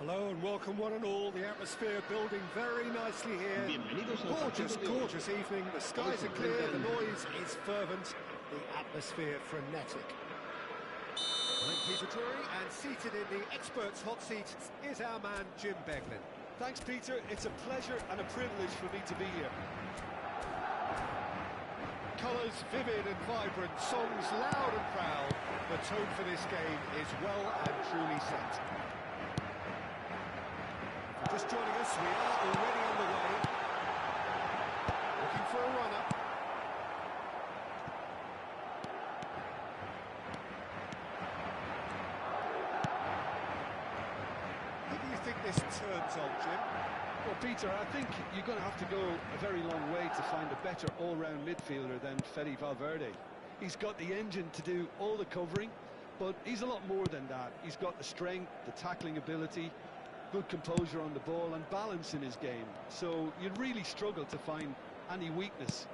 Hello and welcome one and all. The atmosphere building very nicely here. Gorgeous evening. The skies are clear, the noise is fervent, the atmosphere frenetic. I'm Peter Drury, and seated in the experts' hot seat is our man Jim Beglin. Thanks, Peter. It's a pleasure and a privilege for me to be here. Colours vivid and vibrant, songs loud and proud. The tone for this game is well and truly set. Just joining us, we are already on the way. Looking for a runner. Who do you think this turns on, Jim? Well, Peter, I think you're going to have to go a very long way to find a better all-round midfielder than Fede Valverde. He's got the engine to do all the covering, but he's a lot more than that. He's got the strength, the tackling ability, good composure on the ball and balance in his game, so you'd really struggle to find any weakness.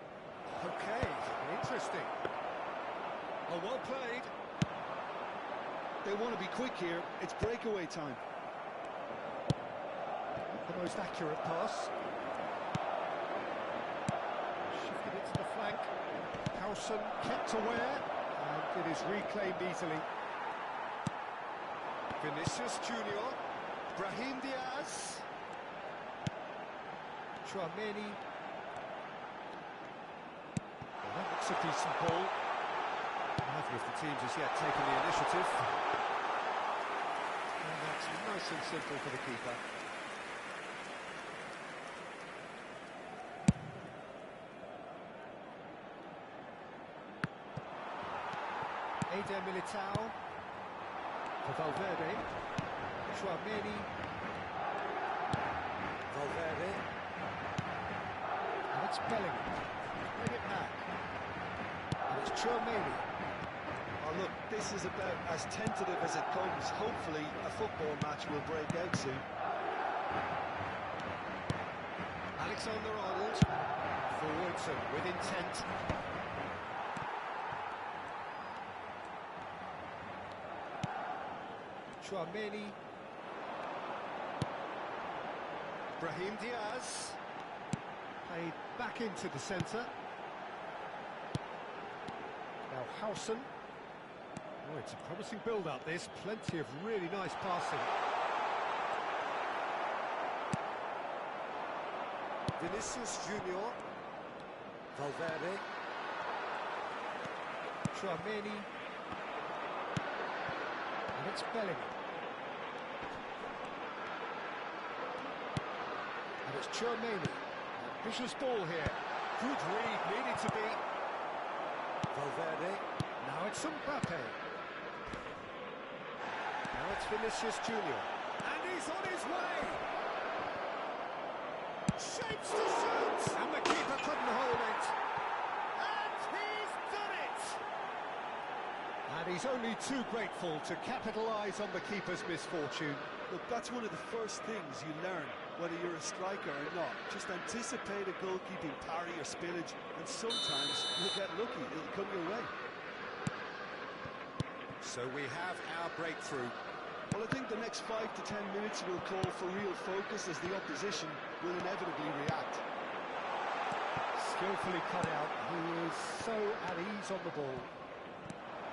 Okay, interesting. Oh, well played. They want to be quick here. It's breakaway time. The most accurate pass. Shifted it to the flank. Howson kept aware, and it is reclaimed easily. Vinicius Junior. Brahim Diaz. Chouameni. Well, that looks a decent ball. Neither of the teams has yet taken the initiative. And that's nice and simple for the keeper. Eder Militao. For Valverde. Chouameni. Valverde. And it's Bellingham. Bring it back. And it's Chouameni. Oh, look, this is about as tentative as it comes. Hopefully, a football match will break out soon. Alexander-Arnold. Forwards and with intent. Chouameni. Brahim Diaz. Played back into the centre. Now Howson. Oh, it's a promising build-up, this. Plenty of really nice passing. Vinicius Junior. Valverde. Chouameni. And it's Bellingham. And it's Chouameni. Ambitious ball here. Good read, needed to be. Valverde. Now it's Mbappe. Now it's Vinicius Junior. And he's on his way. Shapes to shoot. And the keeper couldn't hold it. And he's done it. And he's only too grateful to capitalise on the keeper's misfortune. Look, that's one of the first things you learn, whether you're a striker or not. Just anticipate a goalkeeping parry or spillage, and sometimes you'll get lucky, it'll come your way. So we have our breakthrough. Well, I think the next 5 to 10 minutes will call for real focus, as the opposition will inevitably react. Skillfully cut out, he is so at ease on the ball.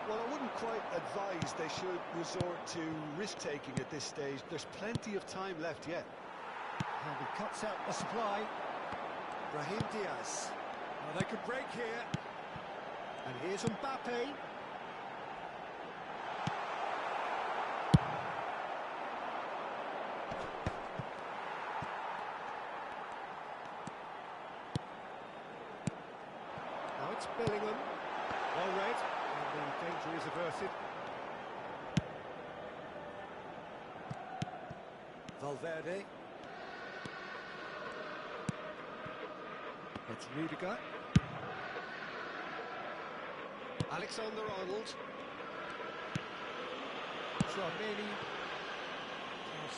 Well, I wouldn't quite advise they should resort to risk-taking at this stage. There's plenty of time left yet. And he cuts out the supply. Brahim Diaz. Well, they could break here. And here's Mbappe. Now it's Bellingham. Well read. And the danger is averted. Valverde. It's Rudiger. Alexander-Arnold. Chouameni.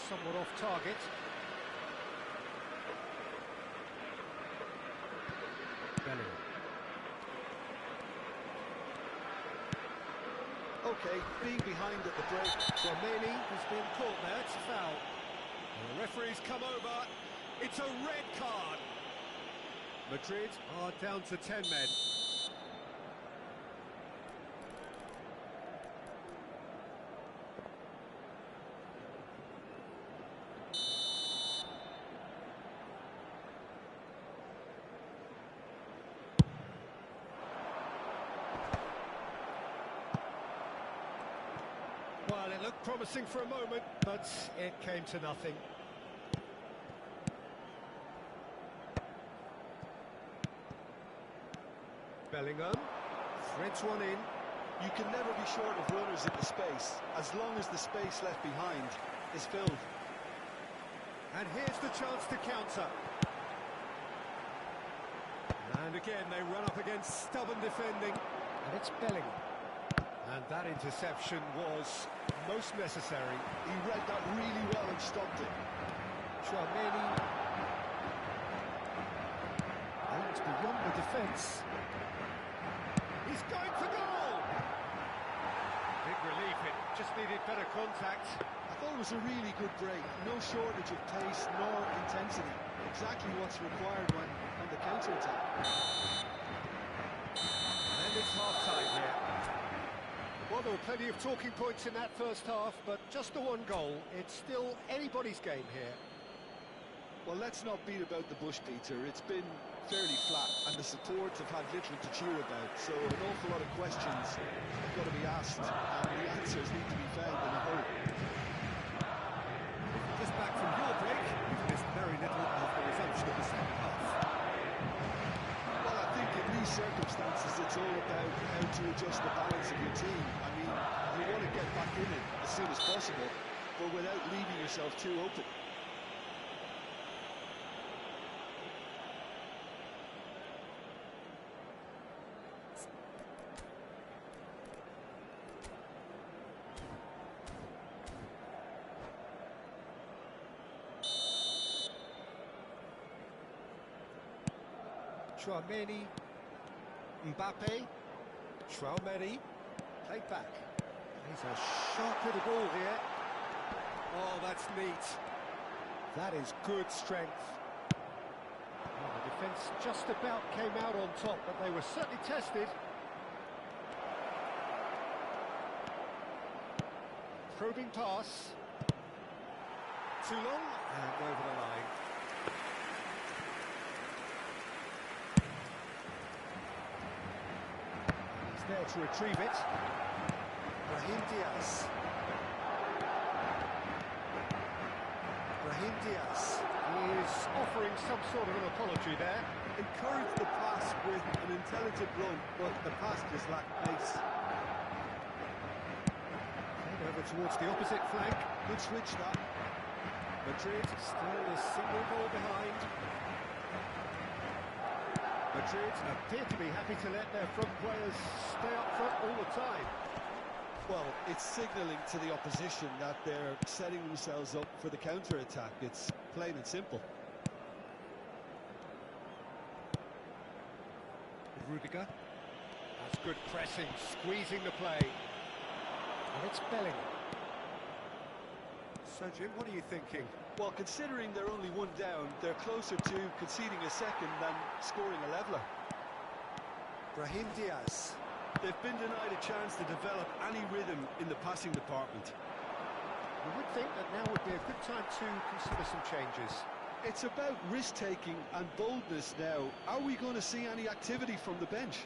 Somewhat off target. Bellingham. Okay, being behind at the break. Chouameni has been caught there, it's a foul. referee's come over. It's a red card. Madrid are down to 10 men. Well, it looked promising for a moment, but it came to nothing. Bellingham threads one in. You can never be short of runners in the space, as long as the space left behind is filled. And here's the chance to counter. And again, they run up against stubborn defending. And it's Bellingham. And that interception was most necessary. He read that really well and stopped it. Tchouaméni. Aimed beyond the defence. He's going for goal! Big relief, it just needed better contact. I thought it was a really good break. No shortage of pace nor intensity. Exactly what's required when on the counter-attack. And it's half-time here. Well, there were plenty of talking points in that first half, but just the one goal. It's still anybody's game here. Well, let's not beat about the bush, Peter. It's been fairly flat, and the support have had little to cheer about, so an awful lot of questions have got to be asked, and the answers need to be found in a hurry. Just back from your break, you've missed very little of the resumption of the second half. Well, I think in these circumstances, it's all about how to adjust the balance of your team. I mean, you want to get back in it as soon as possible, but without leaving yourself too open. Tchouaméni, Mbappe, Tchouaméni, played back. He's a sharp little ball here. Oh, that's neat. That is good strength. Well, the defence just about came out on top, but they were certainly tested. Probing pass. Too long, and over the line. There to retrieve it. Brahim Diaz. Brahim Diaz is offering some sort of an apology there. Encouraged the pass with an intelligent run, but the pass just lacked pace. Played over towards the opposite flank. Good switch that. Madrid still a single ball behind. Madrid appear to be happy to let their front players stay up front all the time. Well, it's signalling to the opposition that they're setting themselves up for the counter-attack. It's plain and simple. Rudiger. That's good pressing, squeezing the play. And it's Bellingham. So, Jim, what are you thinking? Well, considering they're only one down, they're closer to conceding a second than scoring a leveller. Brahim Diaz. They've been denied a chance to develop any rhythm in the passing department. You would think that now would be a good time to consider some changes. It's about risk-taking and boldness now. Are we going to see any activity from the bench?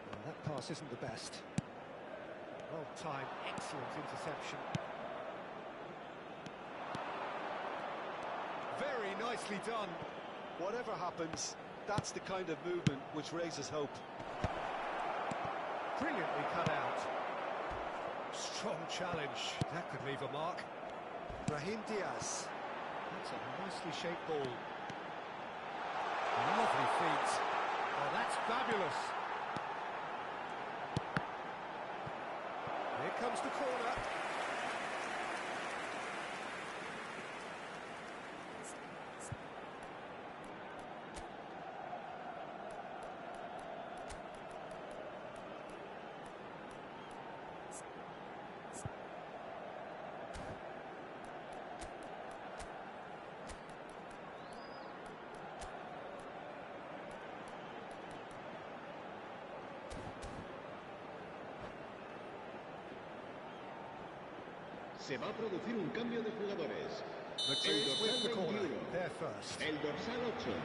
Well, that pass isn't the best. Well timed, excellent interception. Very nicely done. Whatever happens, that's the kind of movement which raises hope. Brilliantly cut out. Strong challenge. That could leave a mark. Brahim Diaz. That's a nicely shaped ball. Lovely feet. Oh, that's fabulous. Here comes the corner. Se va a producir un cambio de jugadores. Madrid with the corner, they're first. El dorsal 8.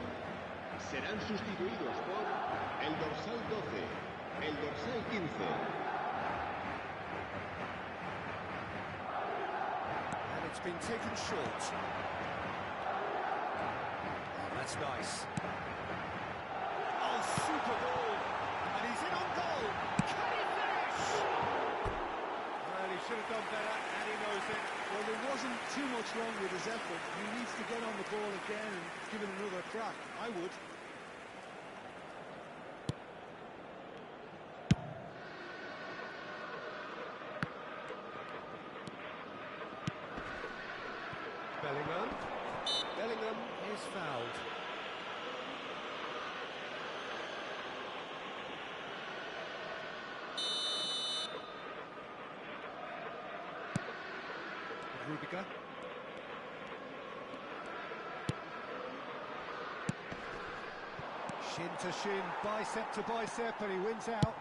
Serán sustituidos por el dorsal 12, el dorsal 15. And it's been taken short. Oh, that's nice. Oh, super goal! And he's in on goal! Can he finish? Well, he should have done better, and he knows it. Well, there wasn't too much wrong with his effort. He needs to get on the ball again and give it another crack. I would. Bellingham is fouled. Rudiger. Shin to shin, bicep to bicep, and he wins out.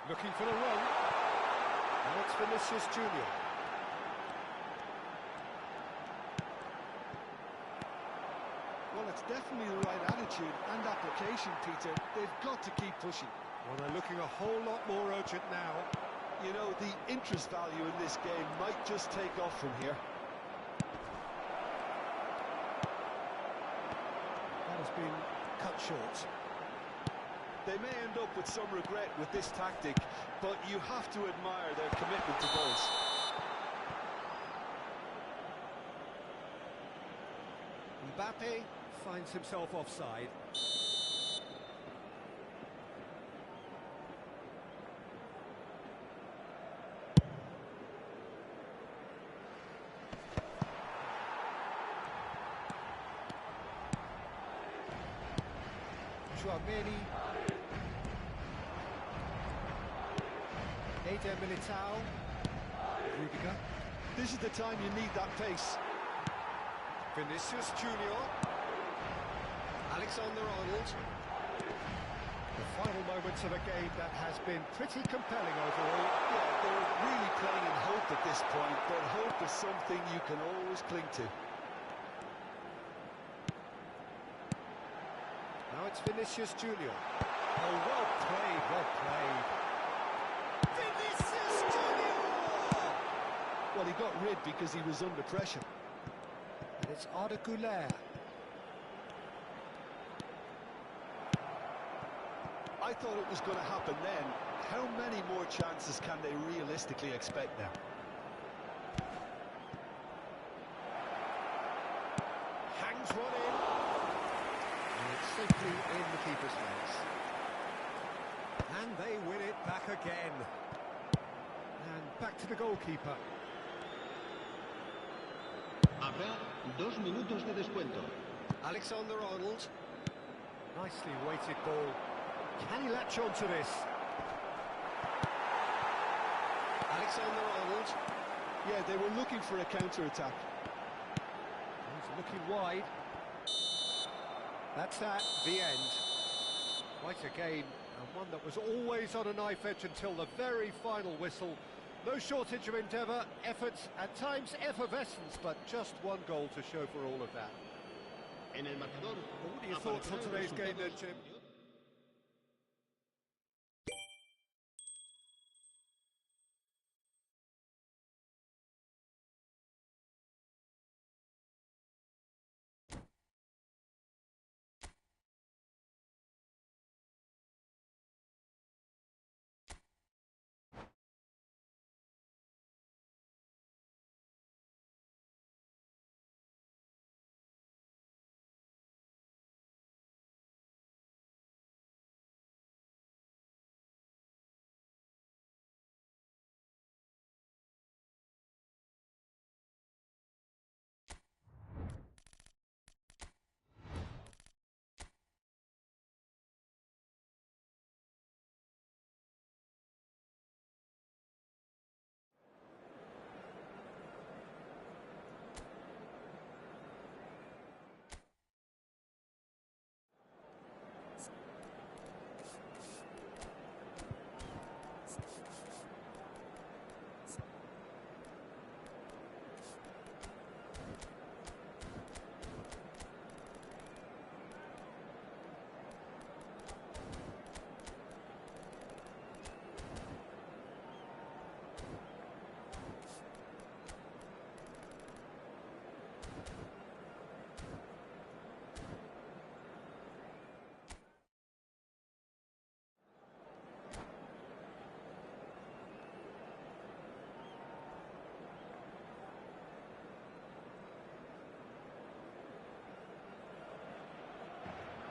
Looking for the run. Now it's Vinicius Junior. Well, it's definitely the right attitude and application, Peter. They've got to keep pushing. Well, they're looking a whole lot more urgent now. You know, the interest value in this game might just take off from here. That has been cut short. They may end up with some regret with this tactic, but you have to admire their commitment to goals. Mbappe finds himself offside. Chouameni. Eder Militao. Rudiger. This is the time you need that pace. Vinicius Junior. Alexander-Arnold. The final moments of a game that has been pretty compelling overall. Yeah, they're really playing in hope at this point, but hope is something you can always cling to. Now it's Vinicius Junior. Oh, well played, well played. Vinicius Junior! Well, he got rid because he was under pressure. And it's Arda Güler. I thought it was going to happen then. How many more chances can they realistically expect now? Hangs one in. And it's safely in the keeper's hands. And they win it back again. And back to the goalkeeper. Habrá 2 minutos de descuento. Alexander-Arnold. Nicely weighted ball. Can he latch on to this? Alexander-Arnold. Yeah, they were looking for a counter-attack. He's looking wide. That's that, the end. Quite a game, and one that was always on a knife edge until the very final whistle. No shortage of endeavour, efforts, at times effervescence, but just one goal to show for all of that. En el marcador. What are your thoughts on today's game then, Jim?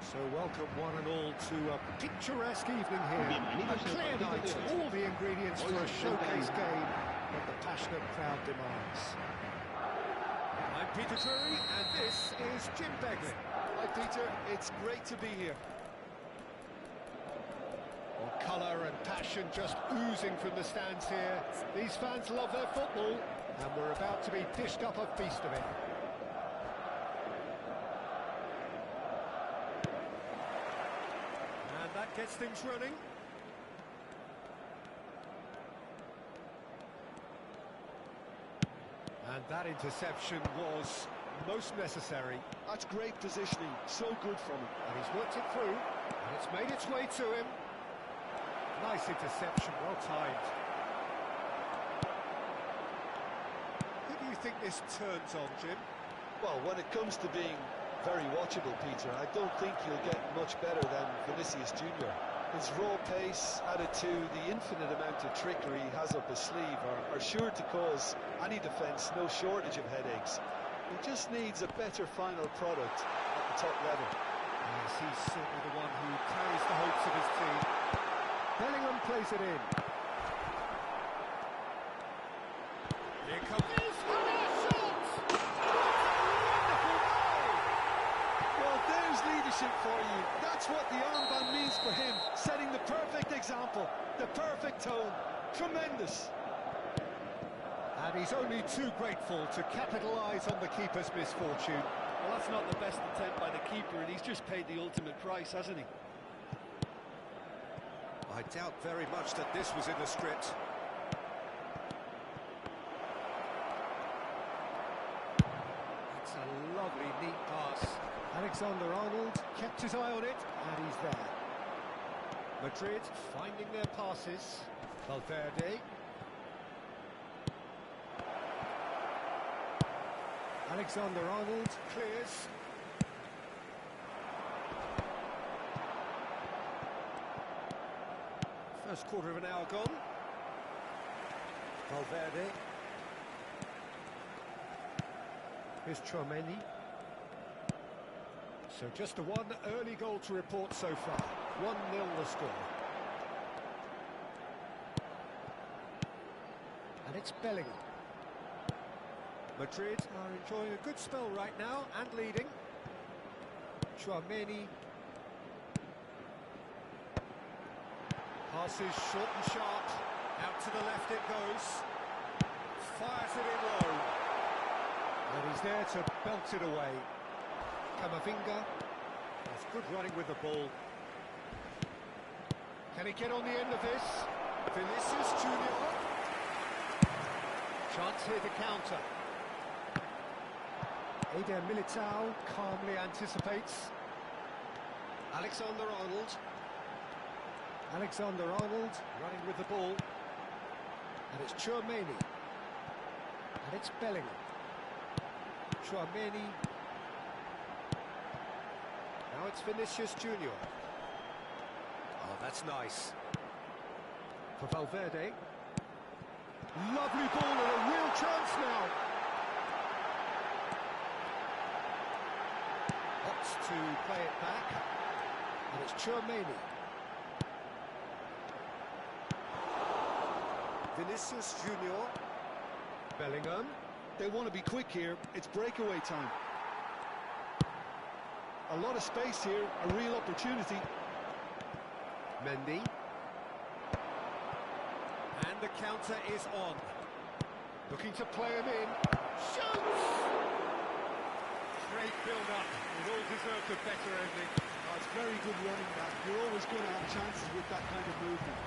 So welcome one and all to a picturesque evening here. A clear night, all the ingredients for a showcase game that the passionate crowd demands. I'm Peter Drury, and this is Jim Beglin. Hi Peter, it's great to be here. Well, colour and passion just oozing from the stands here. These fans love their football, and we're about to be dished up a feast of it. And that gets things running. And that interception was most necessary. That's great positioning, so good from him. And he's worked it through, and it's made its way to him. Nice interception, well timed. Who do you think this turns on, Jim? Well, when it comes to being very watchable, Peter, I don't think you'll get much better than Vinicius Junior. His raw pace, added to the infinite amount of trickery he has up his sleeve, are sure to cause any defence no shortage of headaches. He just needs a better final product at the top level. Yes, he's certainly the one who carries the hopes of his team. Bellingham plays it in. Here comes this shot! Well, there's leadership for you. That's what the armband means for him, setting the perfect example, the perfect tone. Tremendous. And he's only too grateful to capitalise on the keeper's misfortune. Well, that's not the best attempt by the keeper, and he's just paid the ultimate price, hasn't he? I doubt very much that this was in the script. It's a lovely, neat pass. Alexander-Arnold kept his eye on it, and he's there. Madrid finding their passes. Valverde. Alexander-Arnold clears. First quarter of an hour gone. Valverde. Here's Chouameni. So just the one early goal to report so far. 1-0 the score. And it's Bellingham. Madrid are enjoying a good spell right now and leading. Chouameni. Passes short and sharp. Out to the left it goes. Fires it in low. And he's there to belt it away. Camavinga has good running with the ball. Can he get on the end of this? Vinicius Junior. Chance here to counter. Eder Militao calmly anticipates. Alexander-Arnold. Alexander-Arnold running with the ball. And it's Chouameni. And it's Bellingham. Chouameni. Now it's Vinicius Junior. Oh, that's nice. For Valverde. Lovely ball and a real chance now. Opts to play it back. And it's Chouameni. Vinicius Junior. Bellingham. They want to be quick here. It's breakaway time. A lot of space here, a real opportunity. Mendy. And the counter is on. Looking to play him in. Shoots! Great build-up. It all deserved a better ending. Oh, it's very good running that. You're always going to have chances with that kind of movement.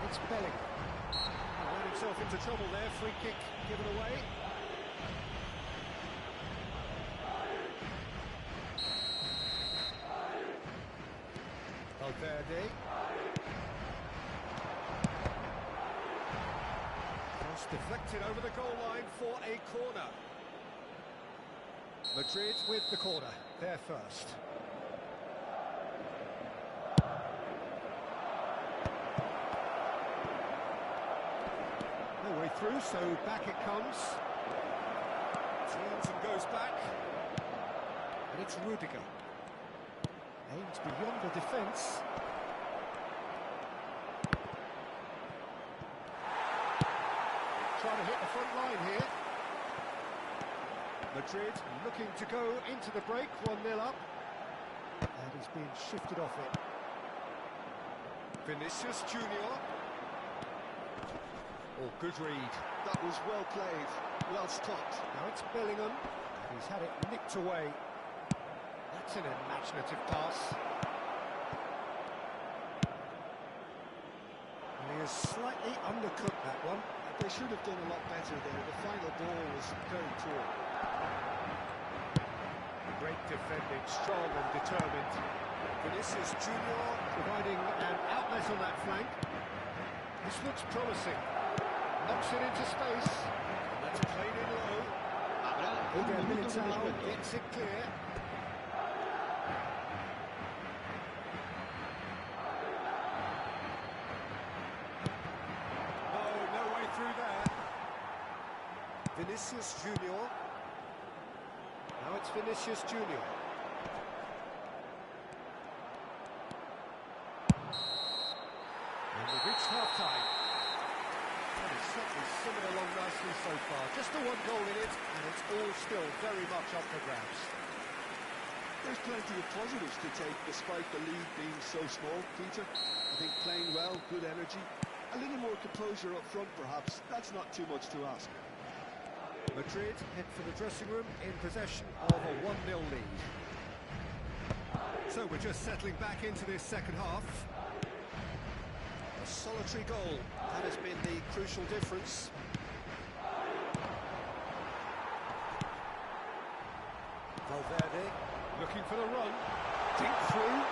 It's Bellingham. He ran himself into trouble there. Free kick given away. Valverde. Cross deflected over the goal line for a corner. Madrid with the corner. They're first. No way through, so back it comes. Turns and goes back. And it's Rudiger. Aims beyond the defence. Trying to hit the front line here. Madrid looking to go into the break, 1-0 up. And he's being shifted off it. Vinicius Junior. Oh, good read. That was well played, well stopped. Now it's Bellingham. He's had it nicked away. That's an imaginative pass. And he has slightly undercooked that one. They should have done a lot better there. The final ball was very poor. Great defending, strong and determined. Vinicius Junior providing an outlet on that flank. This looks promising. Knocks it into space. And that's played in low. Militao gets it clear. No way through there. Vinicius Junior. Now it's Vinicius Junior. And we've reached half-time. Well, it's certainly swimming along nicely so far. Just the one goal in it, and it's all still very much up for grabs. There's plenty of positives to take despite the lead being so small, Peter. I think playing well, good energy. A little more composure up front, perhaps. That's not too much to ask. Madrid head for the dressing room in possession of a 1-0 lead. So we're just settling back into this second half. A solitary goal, that has been the crucial difference. Valverde looking for the run, deep through.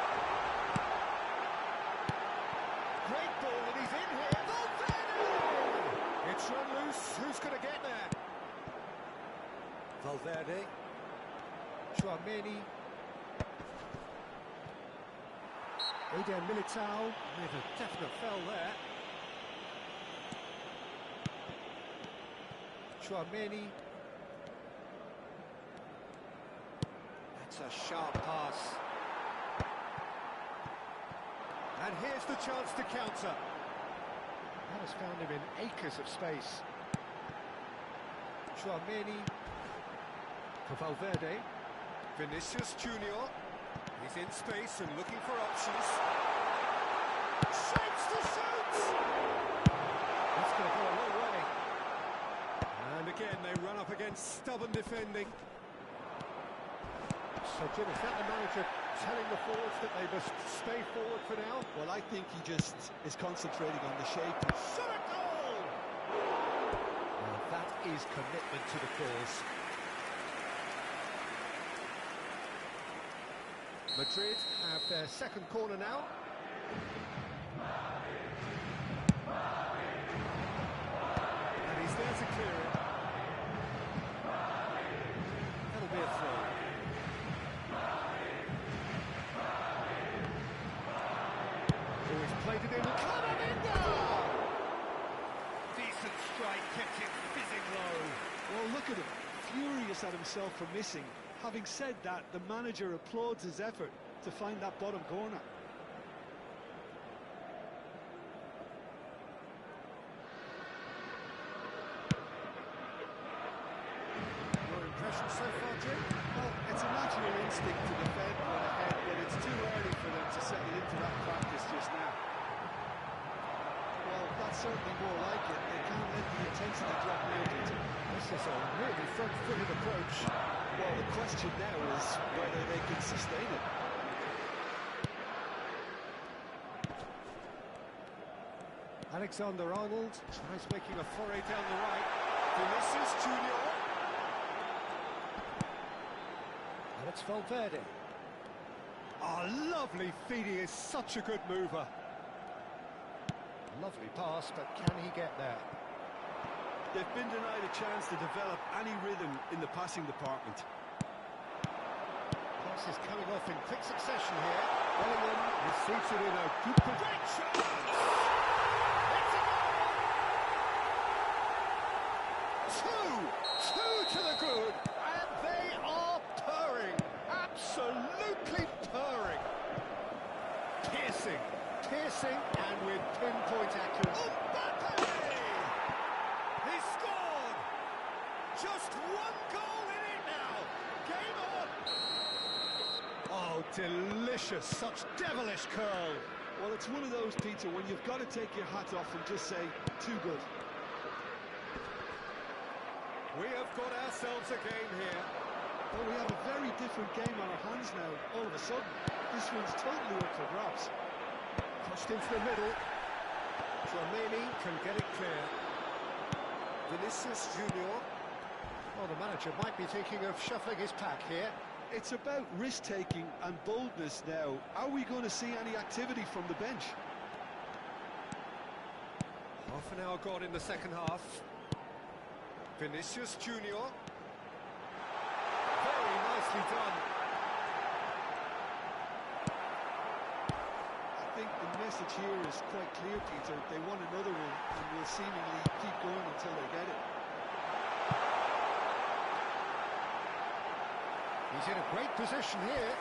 Great ball and he's in here. Valverde! It's run loose, who's going to get there? Valverde, Tchouaméni, Militao with a definite foul there. Tchouaméni. That's a sharp pass. And here's the chance to counter. That has found him in acres of space. Tchouaméni. For Valverde, Vinicius Junior, he's in space and looking for options. Shapes to shoot! That's going to go a long way. And again, they run up against stubborn defending. So, Jim, is that the manager telling the forwards that they must stay forward for now? Well, I think he just is concentrating on the shape. Shot a goal! Well, that is commitment to the cause. Madrid have their second corner now. And he's there to clear it. That'll be a throw. Oh, he's played it in. Decent strike, kept it fizzing low. Well, look at him, furious at himself for missing. Having said that, the manager applauds his effort to find that bottom corner. Your impression so far, Jim? Well, it's a natural instinct to defend when ahead, but it's too early for them to settle into that practice just now. Well, that's certainly more like it. They can't let the intensity drop now, Peter. This is a really front-footed approach. Well, the question now is whether they can sustain it. Alexander-Arnold tries making a foray down the right. Vinicius Junior. And it's Valverde. Oh, lovely feed. He is such a good mover. Lovely pass, but can he get there? They've been denied a chance to develop any rhythm in the passing department. Pass is coming off in quick succession here. Bellingham receives it in a good position. Two to the good, and they are purring, absolutely purring. Piercing and with pinpoint accuracy. Mbappe! He scored! Just one goal in it now. Game on! Oh, delicious. Such devilish curl. Well, it's one of those, Peter, when you've got to take your hat off and just say, too good. We have got ourselves a game here. Well, we have a very different game on our hands now, all of a sudden. This one's totally up for grabs. Pushed into the middle. Dramini can get it clear. Vinicius Junior. Well, the manager might be thinking of shuffling his pack here. It's about risk-taking and boldness now. Are we going to see any activity from the bench? Half an hour gone in the second half. Vinicius Junior. Very nicely done. I think the message here is quite clear, Peter. They want another one and will seemingly keep going until they get it. He's in a great position here.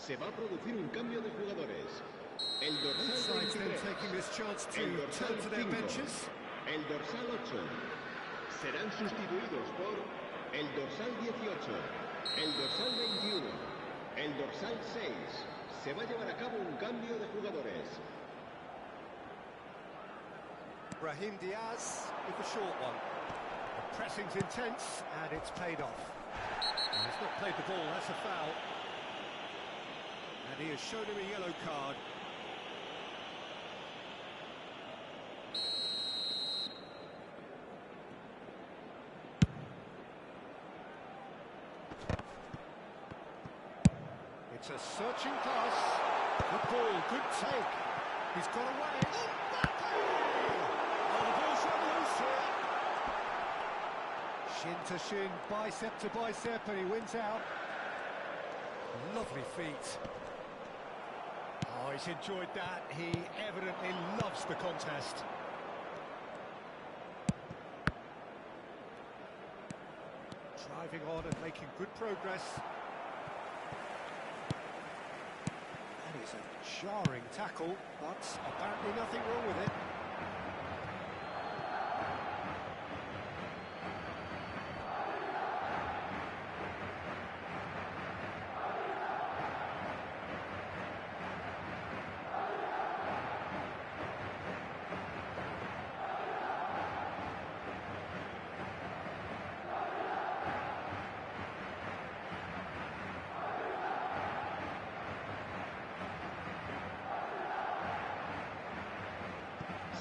Se va a producir un cambio de jugadores. El dorsal Sides then 23. taking this chance to El dorsal turn to their 5. benches. El dorsal 8. Serán sustituidos por el dorsal 18. El dorsal 21. El dorsal 6. Se va a llevar a cabo un cambio de jugadores. Brahim Diaz with the short one. The pressing's intense and it's paid off. And he's not played the ball, that's a foul. And he has shown him a yellow card. It's a searching pass. Good ball, good take. He's got away. Oh, the ball's run loose here. Shin to shin, bicep to bicep, and he wins out. Lovely feet. Oh, he's enjoyed that. He evidently loves the contest. Driving on and making good progress. That is a jarring tackle, but apparently nothing wrong with it.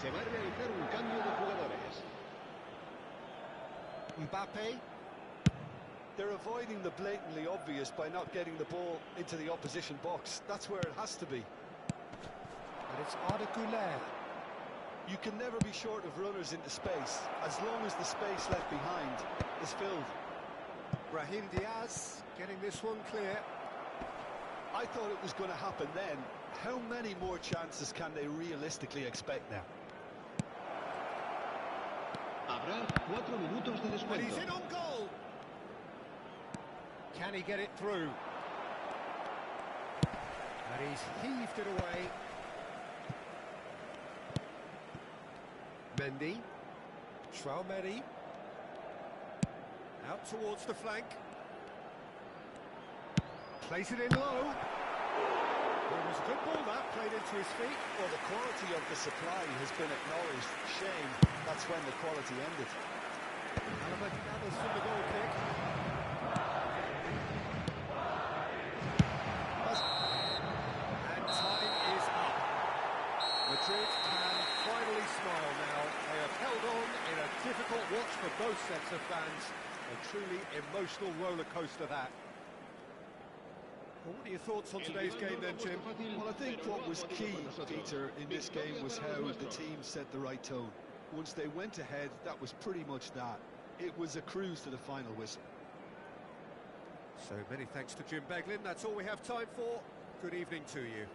Se va a realizar un cambio de jugadores. Mbappe. They're avoiding the blatantly obvious by not getting the ball into the opposition box. That's where it has to be. And it's Arda Güler. You can never be short of runners into space, as long as the space left behind is filled. Brahim Diaz getting this one clear. I thought it was going to happen then. How many more chances can they realistically expect now? Habrá 4 minutos de And he's descuento. in on goal. Can he get it through? And he's heaved it away. Mendy. Traoré. Out towards the flank. Plays it in low. It was a good ball that, played into his feet. Well, the quality of the supply has been acknowledged. Shame, that's when the quality ended. Alaba gathers from the goal kick. And time is up. Madrid can finally smile now. They have held on in a difficult watch for both sets of fans. A truly emotional roller coaster that. Well, what are your thoughts on today's game then, Jim? Well, I think what was key, Peter, in this game was how the team set the right tone. Once they went ahead, that was pretty much that. It was a cruise to the final whistle. So many thanks to Jim Beglin. That's all we have time for. Good evening to you.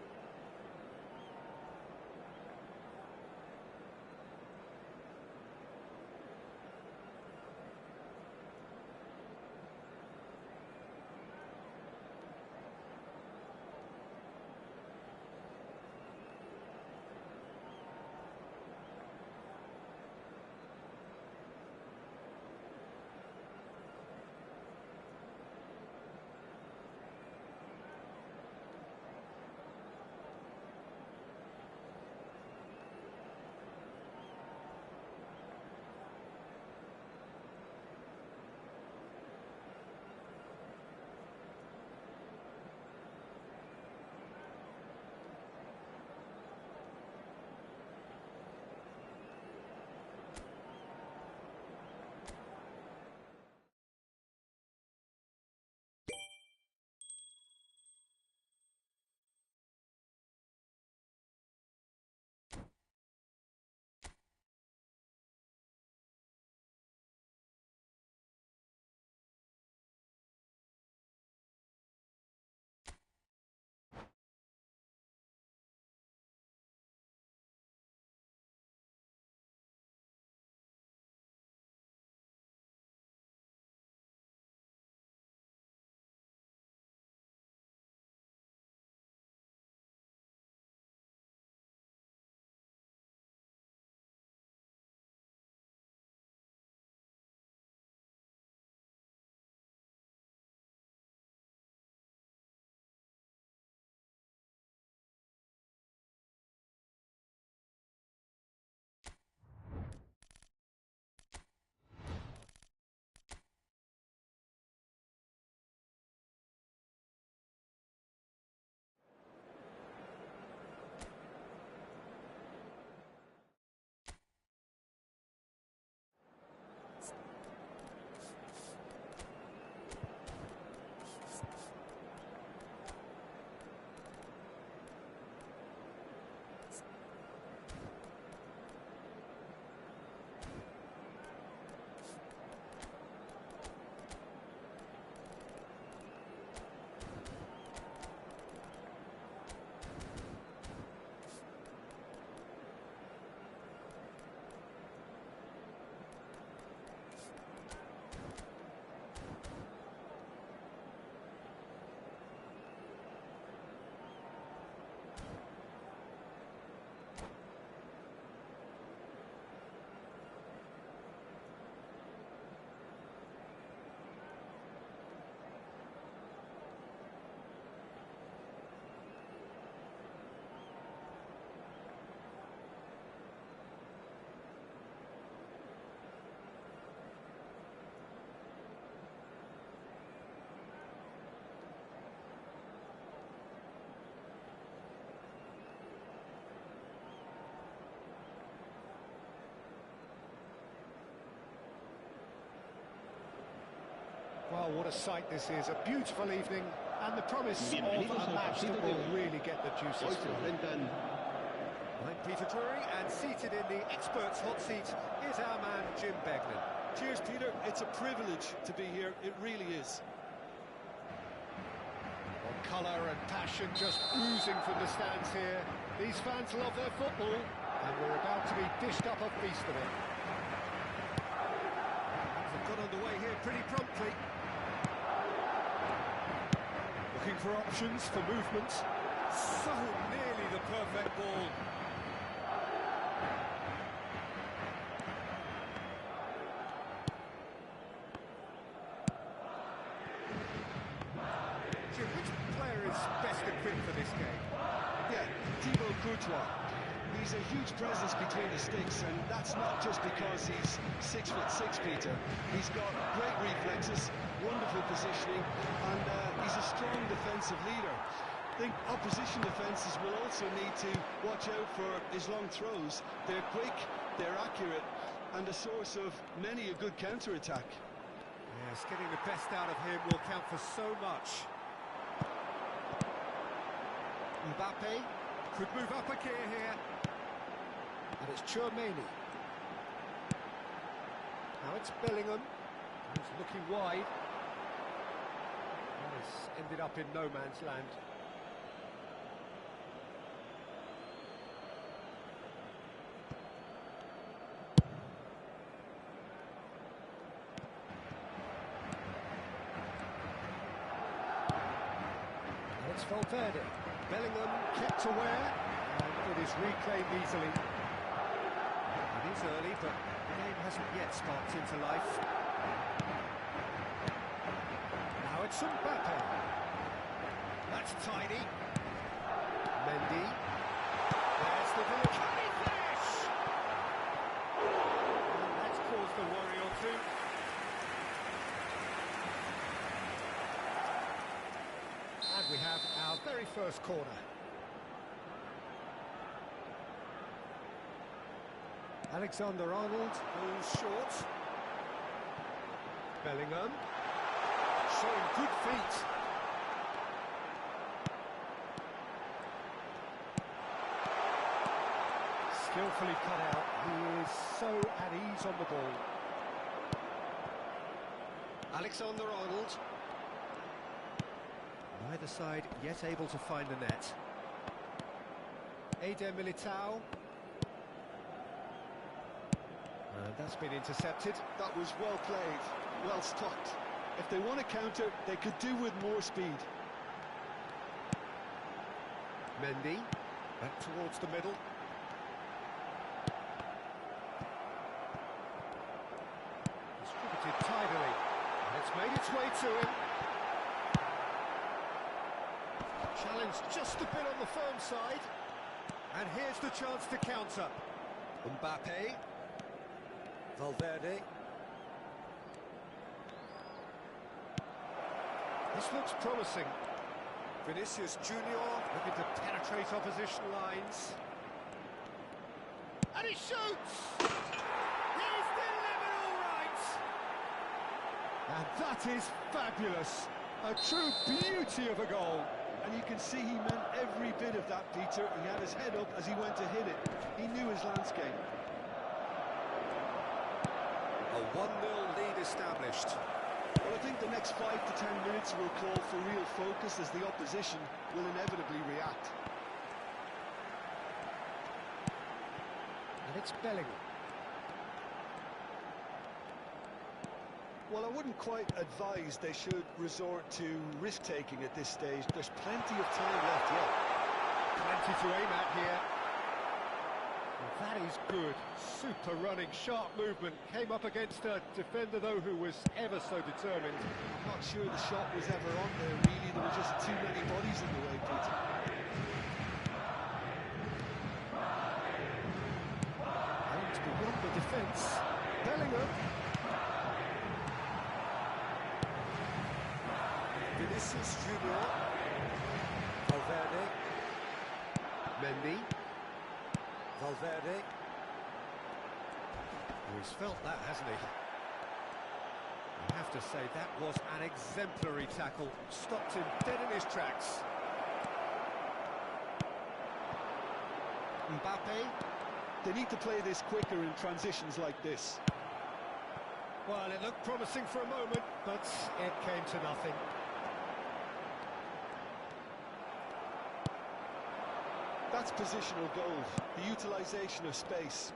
Well, what a sight this is. A beautiful evening and the promise of a match that will really get the juices flowing. I'm Peter Drury, and seated in the experts' hot seat is our man Jim Beglin. Cheers, Peter. It's a privilege to be here. It really is. Well, colour and passion just oozing from the stands here. These fans love their football, and we're about to be dished up a feast of it. They've got underway here pretty promptly. Looking for options, for movement. So nearly the perfect ball. Jim, which player is best equipped fit for this game. Yeah, Thibaut Courtois. He's a huge presence between the sticks, and that's not just because he's 6'6", Peter. He's got great reflexes, wonderful positioning, and he's a strong defensive leader. I think opposition defences will also need to watch out for his long throws. They're quick, they're accurate, and a source of many a good counter-attack. Yes, getting the best out of him will count for so much. Mbappe could move up a gear here. And it's Chouameni. Now it's Bellingham. He's looking wide. And it's ended up in no man's land. And it's Valverde. Bellingham kept aware. And it is reclaimed easily. It is early, but the game hasn't yet sparked into life. Now it's Mbappe. That's tidy. Mendy. There's the village. Can he finish? And that's caused a worry or two. And we have our very first corner. Alexander-Arnold goes short. Bellingham showing good feet. Skillfully cut out. He is so at ease on the ball. Alexander-Arnold. Neither side yet able to find the net. Eder Militao. And that's been intercepted. That was well played, well stopped. If they want to counter, they could do with more speed. Mendy, back towards the middle. Distributed tidily, and it's made its way to him. Challenged just a bit on the firm side. And here's the chance to counter. Mbappe. Valverde. This looks promising. Vinicius Junior looking to penetrate opposition lines. And he shoots! He's delivered all right! And that is fabulous. A true beauty of a goal. And you can see he meant every bit of that, Peter. He had his head up as he went to hit it. He knew his landscape. A 1-0 lead established. Well, I think the next 5 to 10 minutes will call for real focus as the opposition will inevitably react. And it's Bellingham. Well, I wouldn't quite advise they should resort to risk-taking at this stage. There's plenty of time left yet. Plenty to aim at here. Well, that is good. Super running, sharp movement. Came up against a defender, though, who was ever so determined. I'm not sure the shot was ever on there, really. There were just too many bodies in the way, Peter. And beyond the defence, Bellingham. Vinicius Junior. Valverde. Mendy. Valverde. He's felt that, hasn't he? I have to say, that was an exemplary tackle. Stopped him dead in his tracks. Mbappe. They need to play this quicker in transitions like this. Well, it looked promising for a moment, but it came to nothing. That's positional goal, the utilisation of space.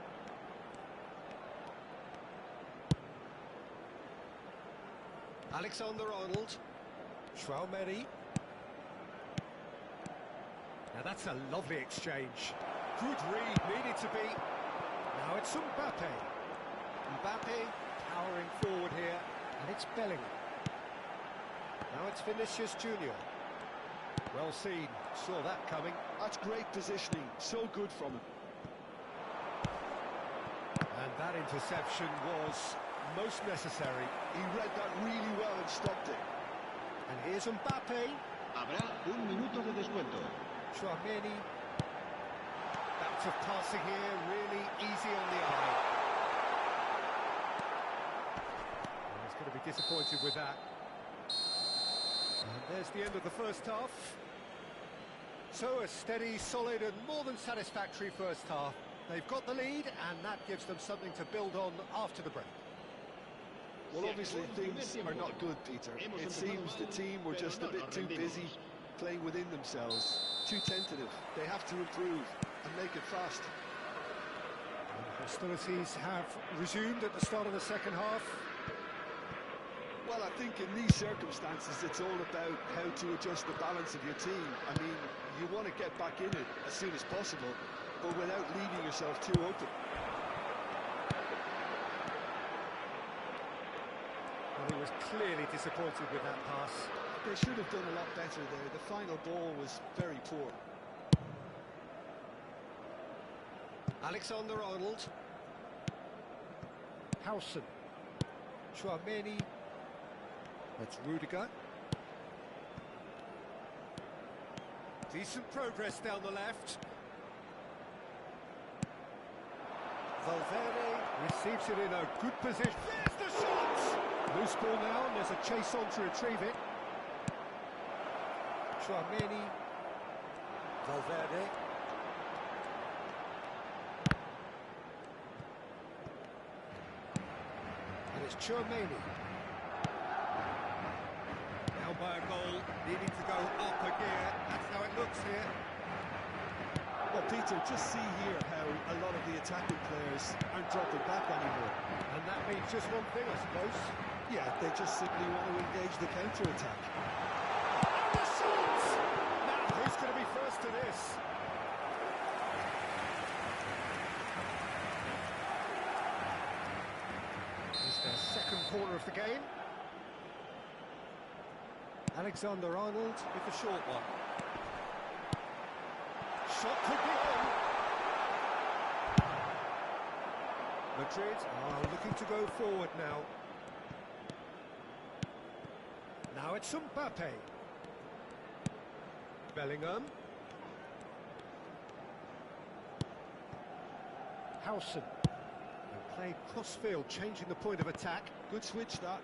Alexander-Arnold. Chouameni. Now that's a lovely exchange. Good read, needed to be. Now it's Mbappe. Mbappe powering forward here, and it's Bellingham. Now it's Vinicius Junior. Well seen, saw that coming. That's great positioning, so good from him. And that interception was most necessary. He read that really well and stopped it. And here's Mbappe. Habrá un minuto de descuento. Chouameni. Bouts of passing here, really easy on the eye. And he's going to be disappointed with that. And there's the end of the first half. So a steady, solid and more than satisfactory first half. They've got the lead and that gives them something to build on after the break. Well, obviously things are not good, Peter. It seems the team were just a bit too busy playing within themselves, too tentative. They have to improve and make it fast. And hostilities have resumed at the start of the second half. Well, I think in these circumstances it's all about how to adjust the balance of your team. I mean, you want to get back in it as soon as possible, but without leaving yourself too open. Well, he was clearly disappointed with that pass. They should have done a lot better there. The final ball was very poor. Alexander-Arnold. Howson. Chouameni. That's Rudiger. Decent progress down the left. Valverde receives it in a good position. There's the shot! Loose ball now, and there's a chase on to retrieve it. Chouameni. Valverde. And it's Chouameni. Now by a goal, needing to go up a gear. That's how it looks here. Well, Peter, just see here how a lot of the attacking players aren't dropping back anymore. And that means just one thing, I suppose. Yeah, they just simply want to engage the counter-attack. And the shot! Now, who's going to be first to this? It's their second corner of the game. Alexander-Arnold with the short one. Shot could be on. Madrid are looking to go forward now. Now it's Mbappe. Bellingham. Howson. And played cross-field, changing the point of attack. Good switch, that.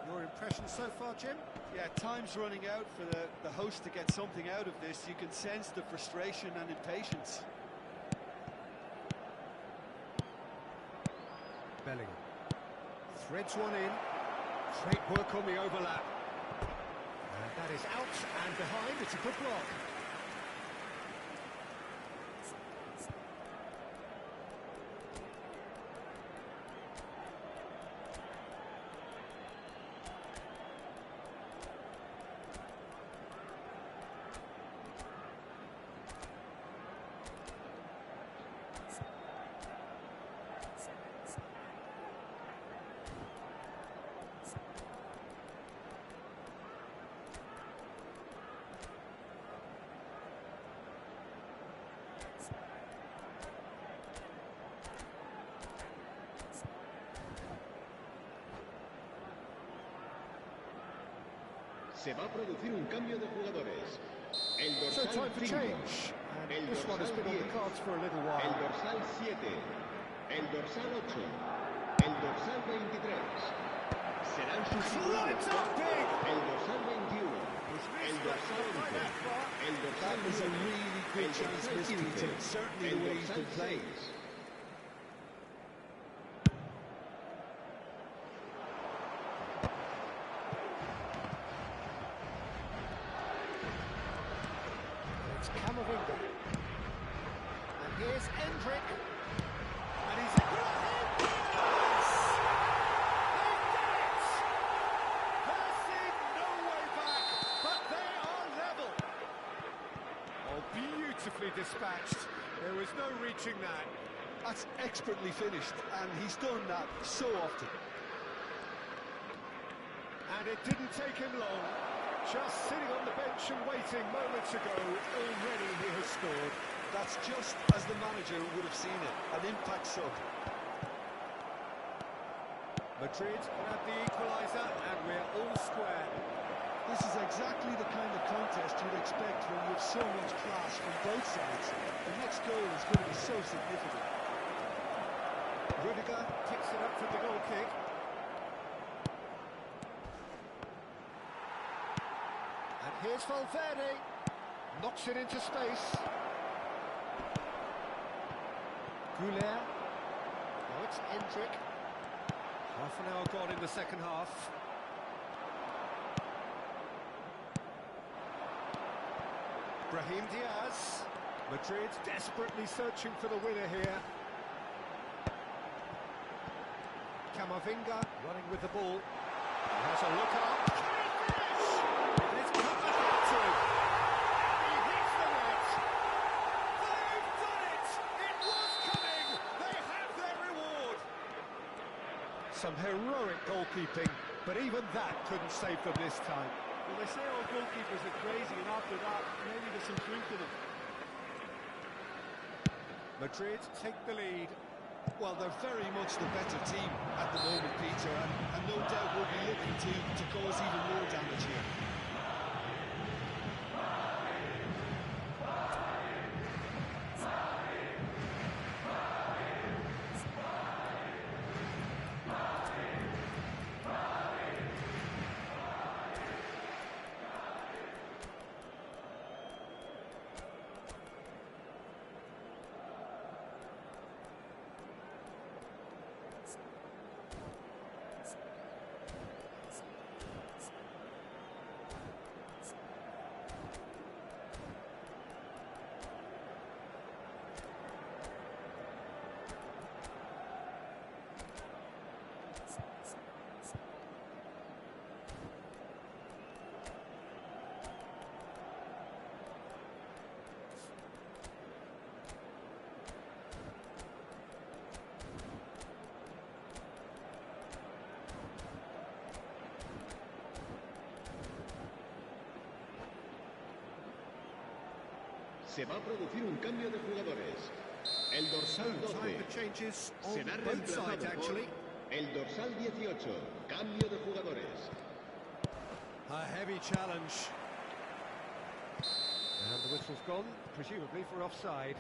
Your impression so far, Jim? Yeah, time's running out for the host to get something out of this. You can sense the frustration and impatience. Bellingham. Threads one in. Great work on the overlap. And that is out and behind. It's a good block. Se va a producir un cambio de jugadores. El So dorsal time for 5. change. And El this one has dorsal been on the 10. cards for a little El while. dorsal 7. El dorsal 8. El dorsal 23. Serán sustituidos Climbs por up big. el dorsal 21. El dorsal 11. El dorsal That was a 9. really good El chance dorsal missed, 15. Peter. Certainly El the way he's dorsal been playing. 6. It's Camavinga. And here's Endrick. And he's in. Yes! They did it! There's been no way back, but they are level. Oh, beautifully dispatched. There was no reaching that. That's expertly finished, and he's done that so often. And it didn't take him long. Just sitting on the bench and waiting moments ago, already he has scored. That's just as the manager would have seen it, an impact sub. Madrid grab the equaliser and we're all square. This is exactly the kind of contest you'd expect when you have so much class from both sides. The next goal is going to be so significant. Rudiger picks it up for the goal kick. And here's Valverde. Knocks it into space. Goulet. Now it's Endrick. Half an hour gone in the second half. Brahim Diaz. Madrid desperately searching for the winner here. Camavinga running with the ball. He has a look up. And it's come back to him. He hits the net. They've done it! It was coming! They have their reward! Some heroic goalkeeping, but even that couldn't save them this time. Well, they say all goalkeepers are crazy, and after that, maybe there's some truth to them. Madrid take the lead. Well, they're very much the better team at the moment, Peter, and no doubt will be looking to cause even more damage here. Se va a producir un cambio de jugadores. El dorsal 12 será reemplazado por el dorsal 18. Cambio de jugadores. A heavy challenge. And the whistle's gone, presumably for offside.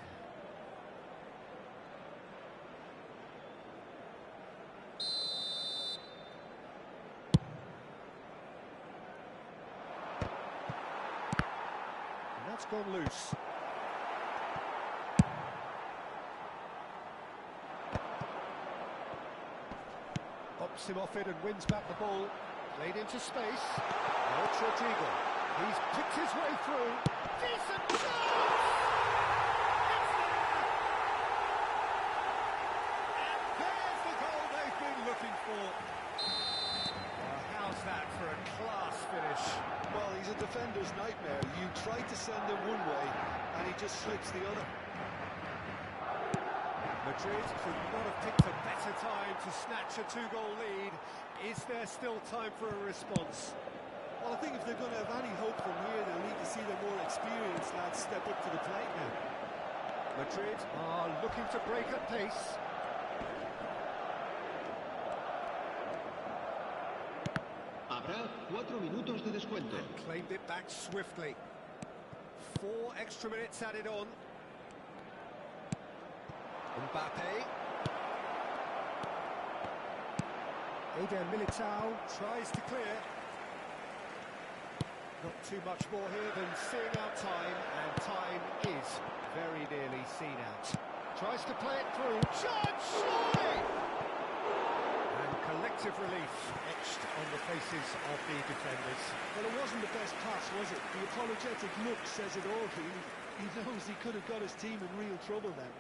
And that's gone loose. Pops him off it and wins back the ball. Played into space. Now it's Rodrigo. He's picked his way through. Decent chance! It's there! And there's the goal they've been looking for. How's that for a class finish? Well, he's a defender's nightmare. You try to send him one way, and he just slips the other. Madrid could not have picked a better time to snatch a two-goal lead. Is there still time for a response? Well, I think if they're going to have any hope from here, they'll need to see the more experienced lads step up to the plate now. Madrid are looking to break at pace. Habrá 4 minutos de descuento. And claimed it back swiftly. 4 extra minutes added on. Mbappe. Eder Militao tries to clear. Not too much more here than seeing out time, and time is very nearly seen out. Tries to play it through. Chance, surely! And collective relief etched on the faces of the defenders. Well, it wasn't the best pass, was it? The apologetic look says it all, really. He knows he could have got his team in real trouble then.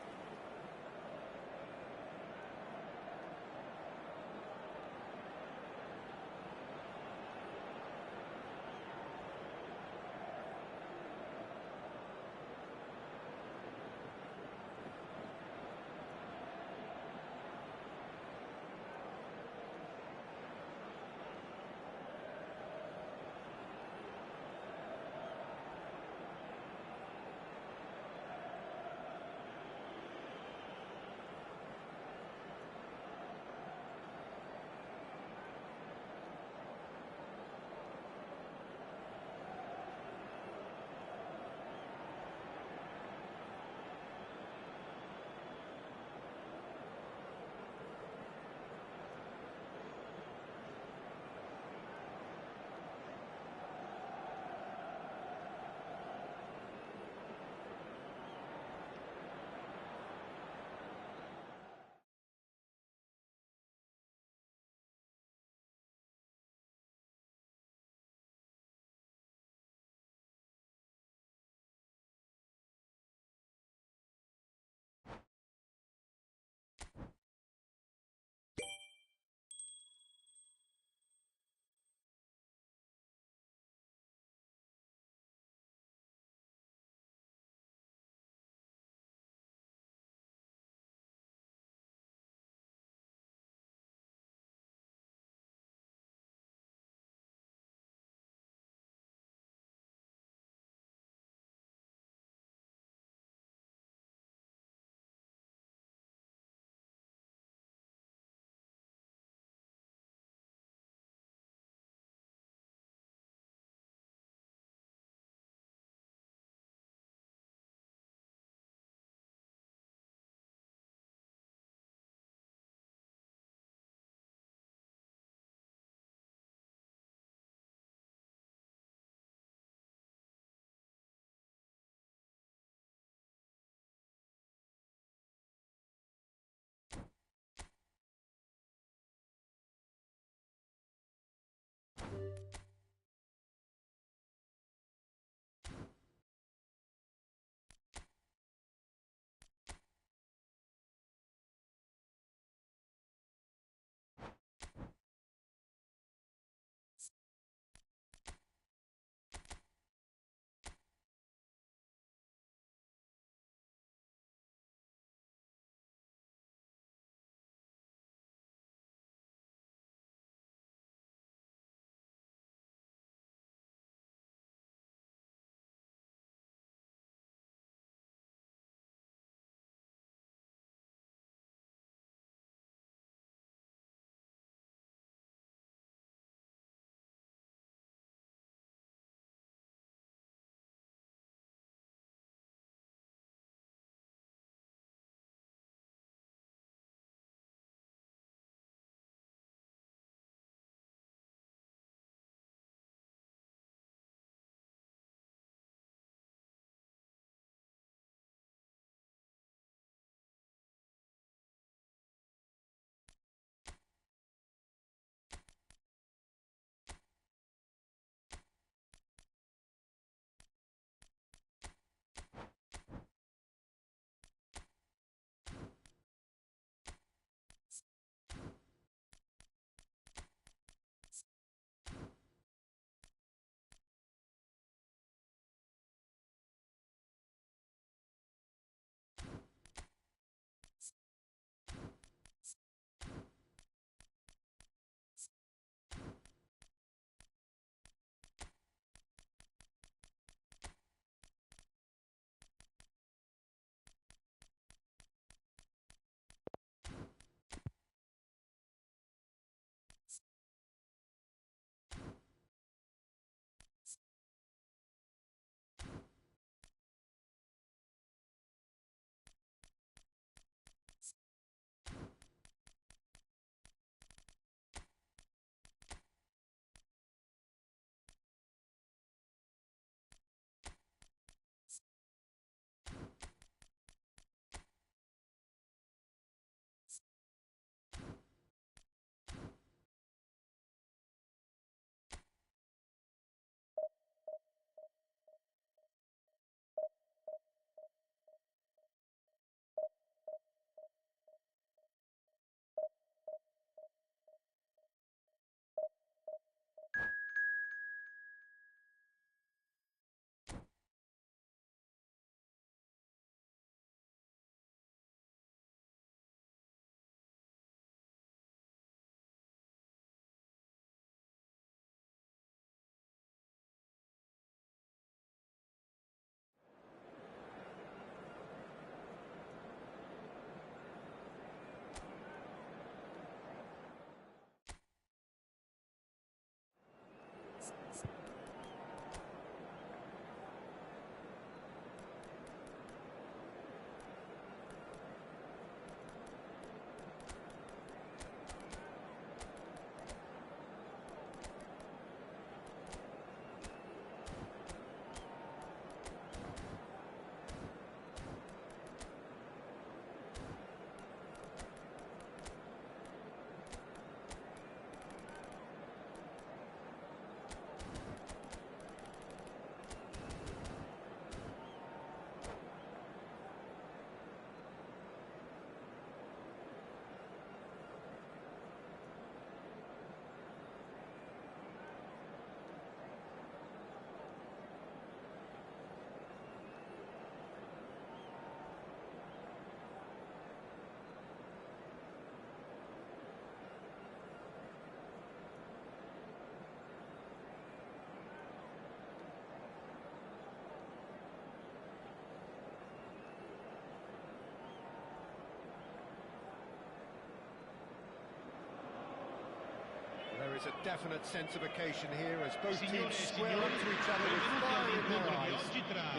is a definite sense of occasion here as both teams square up to each other with fire in their eyes.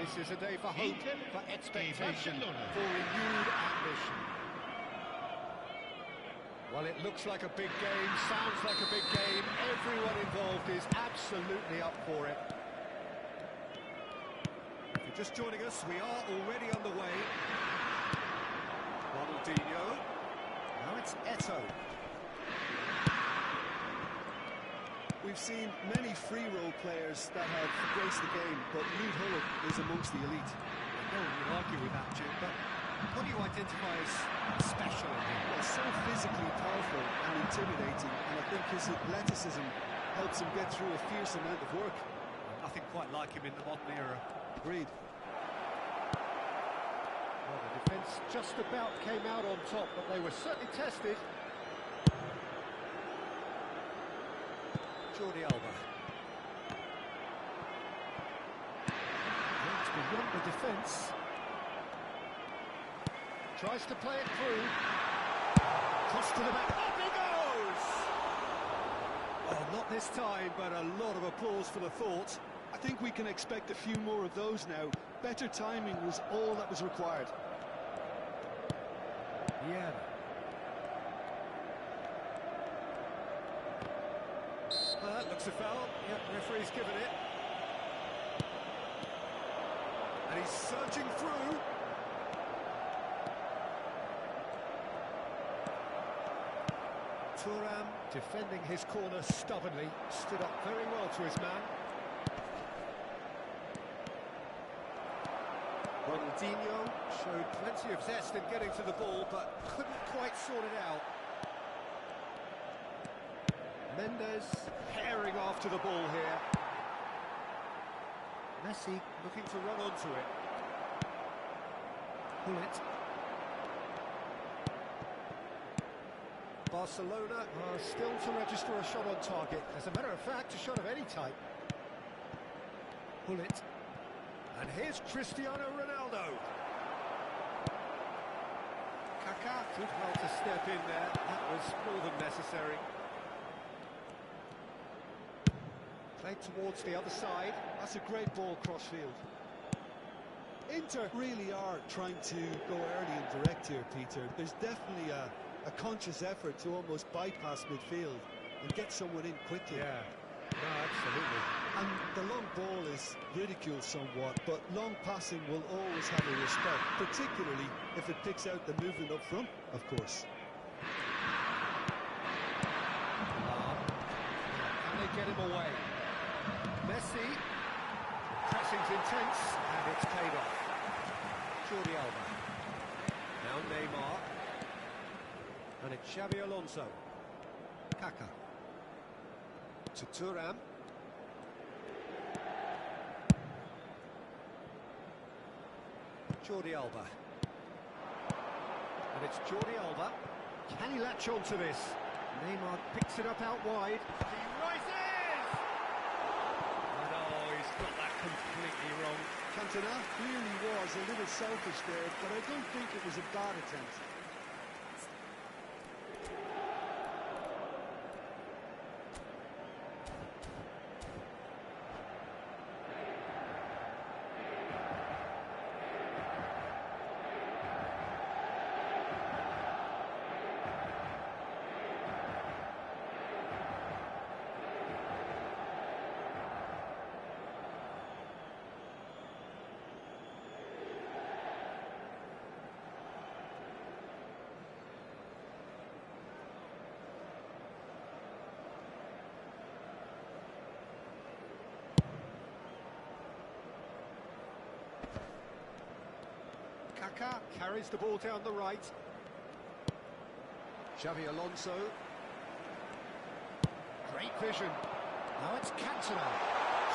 This is a day for hope, for expectation, for renewed ambition. Well, it looks like a big game, sounds like a big game. Everyone involved is absolutely up for it. If you're just joining us, we are already underway. Ronaldinho. Now it's Eto'o. We've seen many free role players that have graced the game, but Reid Hullet is amongst the elite. No one would argue with that, Jim, but what do you identify as special in him? Well, so physically powerful and intimidating, and I think his athleticism helps him get through a fierce amount of work. Nothing quite like him in the modern era. Agreed. Well, the defence just about came out on top, but they were certainly tested. Jordi Alba. It's beyond the defence. Tries to play it through. Cross to the back. Up he goes! Well, not this time, but a lot of applause for the thought. I think we can expect a few more of those now. Better timing was all that was required. Yeah. That looks a foul. Yep, referee's given it. And he's surging through. Thuram defending his corner stubbornly, stood up very well to his man. Ronaldinho showed plenty of zest in getting to the ball, but couldn't quite sort it out. Mendes herring after the ball here. Messi looking to run onto it. Hullet. Barcelona are still to register a shot on target. As a matter of fact, a shot of any type. Hullet. And here's Cristiano Ronaldo. Kaká did well to step in there. That was more than necessary. Played towards the other side. That's a great ball cross-field. Inter really are trying to go early and direct here, Peter. There's definitely a conscious effort to almost bypass midfield and get someone in quickly. Yeah, no, absolutely. And the long ball is ridiculed somewhat, but long passing will always have a respect, particularly if it picks out the movement up front, of course. Can they get him away? Messi, pressing's intense, and it's paid off. Jordi Alba. Now Neymar. And it's Xabi Alonso. Kaká. To Thuram. Jordi Alba. And it's Jordi Alba. Can he latch on to this? Neymar picks it up out wide. He rises! No, he's got that completely wrong. Cantona clearly was a little selfish there, but I don't think it was a bad attempt. Kaká carries the ball down the right. Xabi Alonso. Great vision. Now it's Cantona.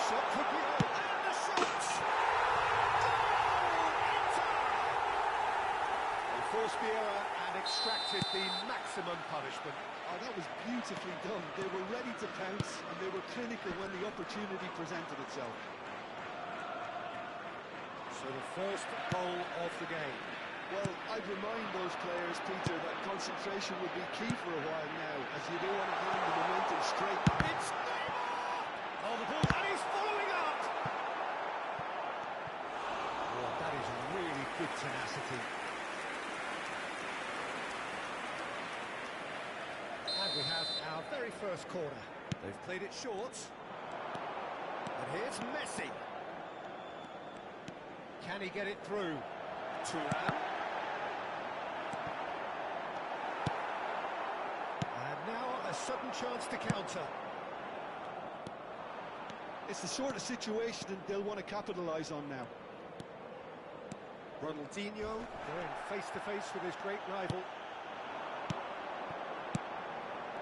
Shot could be on. And the shot! They forced the error and extracted the maximum punishment. Oh, that was beautifully done. They were ready to pounce, and they were clinical when the opportunity presented itself. So the first goal of the game. Well, I'd remind those players, Peter, that concentration would be key for a while now, as you don't want to hand the momentum straight. It's Neymar! Oh, the ball, and he's following up! Oh, that is really good tenacity. And we have our very first corner. They've played it short. And here's Messi. Can he get it through? Thuram. And now a sudden chance to counter. It's the sort of situation that they'll want to capitalise on now. Ronaldinho going face-to-face with his great rival.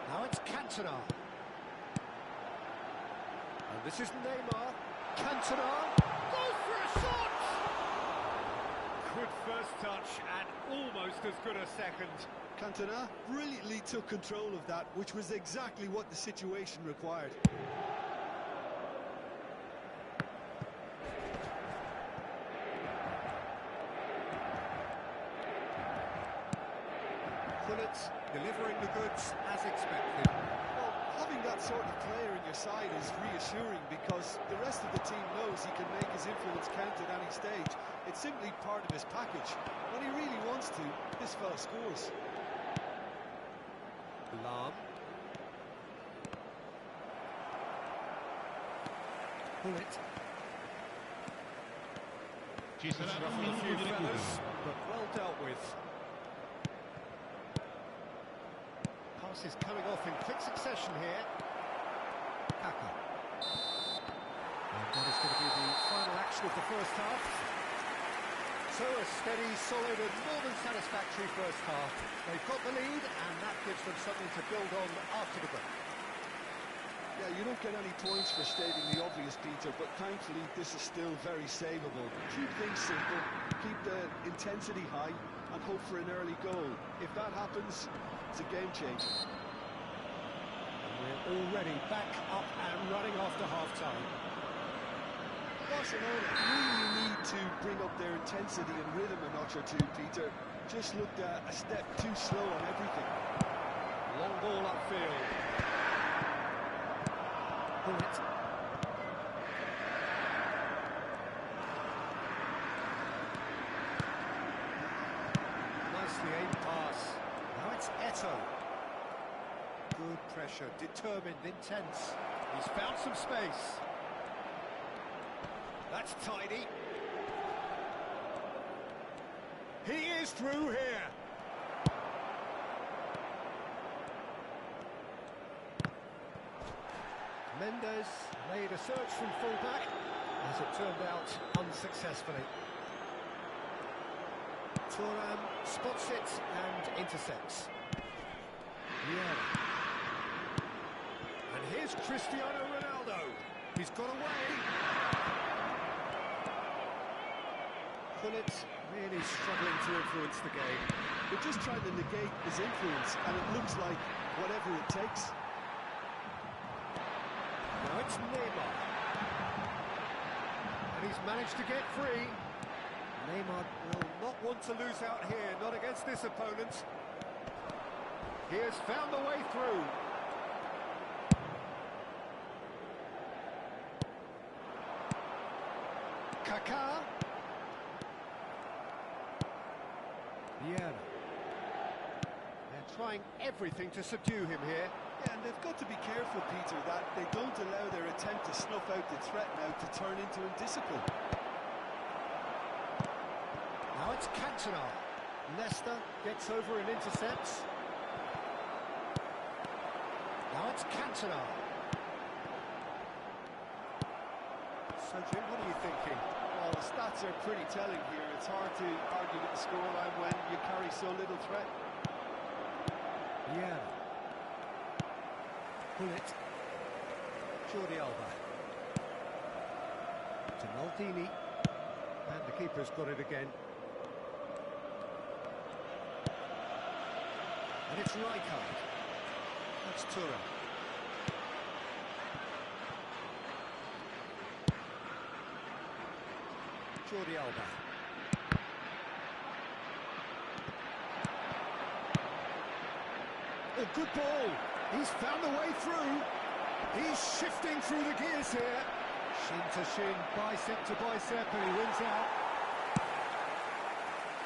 Now it's Cantona. And this is Neymar. Cantona goes for a shot! Good first touch and almost as good a second. Cantona brilliantly took control of that, which was exactly what the situation required. Gullit delivering the goods as expected. Well, having that sort of player in your side is reassuring because the rest of the team knows he can make his influence count at any stage. It's simply part of his package. When he really wants to, this fella scores. Lam. Gullit. Ci sarà un A minuto few di recupero. fellas, but well dealt with. Passes coming off in quick succession here. Kaka. And that is going to be the final action of the first half. So a steady, solid and more than satisfactory first half. They've got the lead and that gives them something to build on after the break. Yeah, you don't get any points for stating the obvious, Peter, but thankfully this is still very savable. Keep things simple, keep the intensity high, and hope for an early goal. If that happens, it's a game changer. And we're already back up and running after half-time. Barcelona really need to bring up their intensity and rhythm a notch or two, Peter. Just looked a step too slow on everything. Long ball upfield. Gullit. Nicely aimed pass. Now it's Eto. Good pressure, determined, intense. He's found some space. That's tidy. He is through here. Mendes made a search from full-back, as it turned out unsuccessfully. Thuram spots it and intercepts. Yeah. And here's Cristiano Ronaldo. He's got away. Gullit really struggling to influence the game. They're just trying to negate his influence, and it looks like whatever it takes. Now it's Neymar. And he's managed to get free. Neymar will not want to lose out here, not against this opponent. He has found the way through. Kaká. Vieira. They're trying everything to subdue him here. Yeah, and they've got to be careful, Peter, that they don't allow their attempt to snuff out the threat now to turn into indiscipline. Now it's Cantona. Leicester gets over and intercepts. Now it's Cantona. So, Jim, what are you thinking? Well, the stats are pretty telling here. It's hard to argue with the scoreline when you carry so little threat. Yeah. Gullit. Jordi Alba. To Maldini. And the keeper's got it again. And it's Rijkaard. That's Thuram. Jordi Alba. Oh, good ball. He's found the way through. He's shifting through the gears here. Shin to shin, bicep to bicep, and he wins out.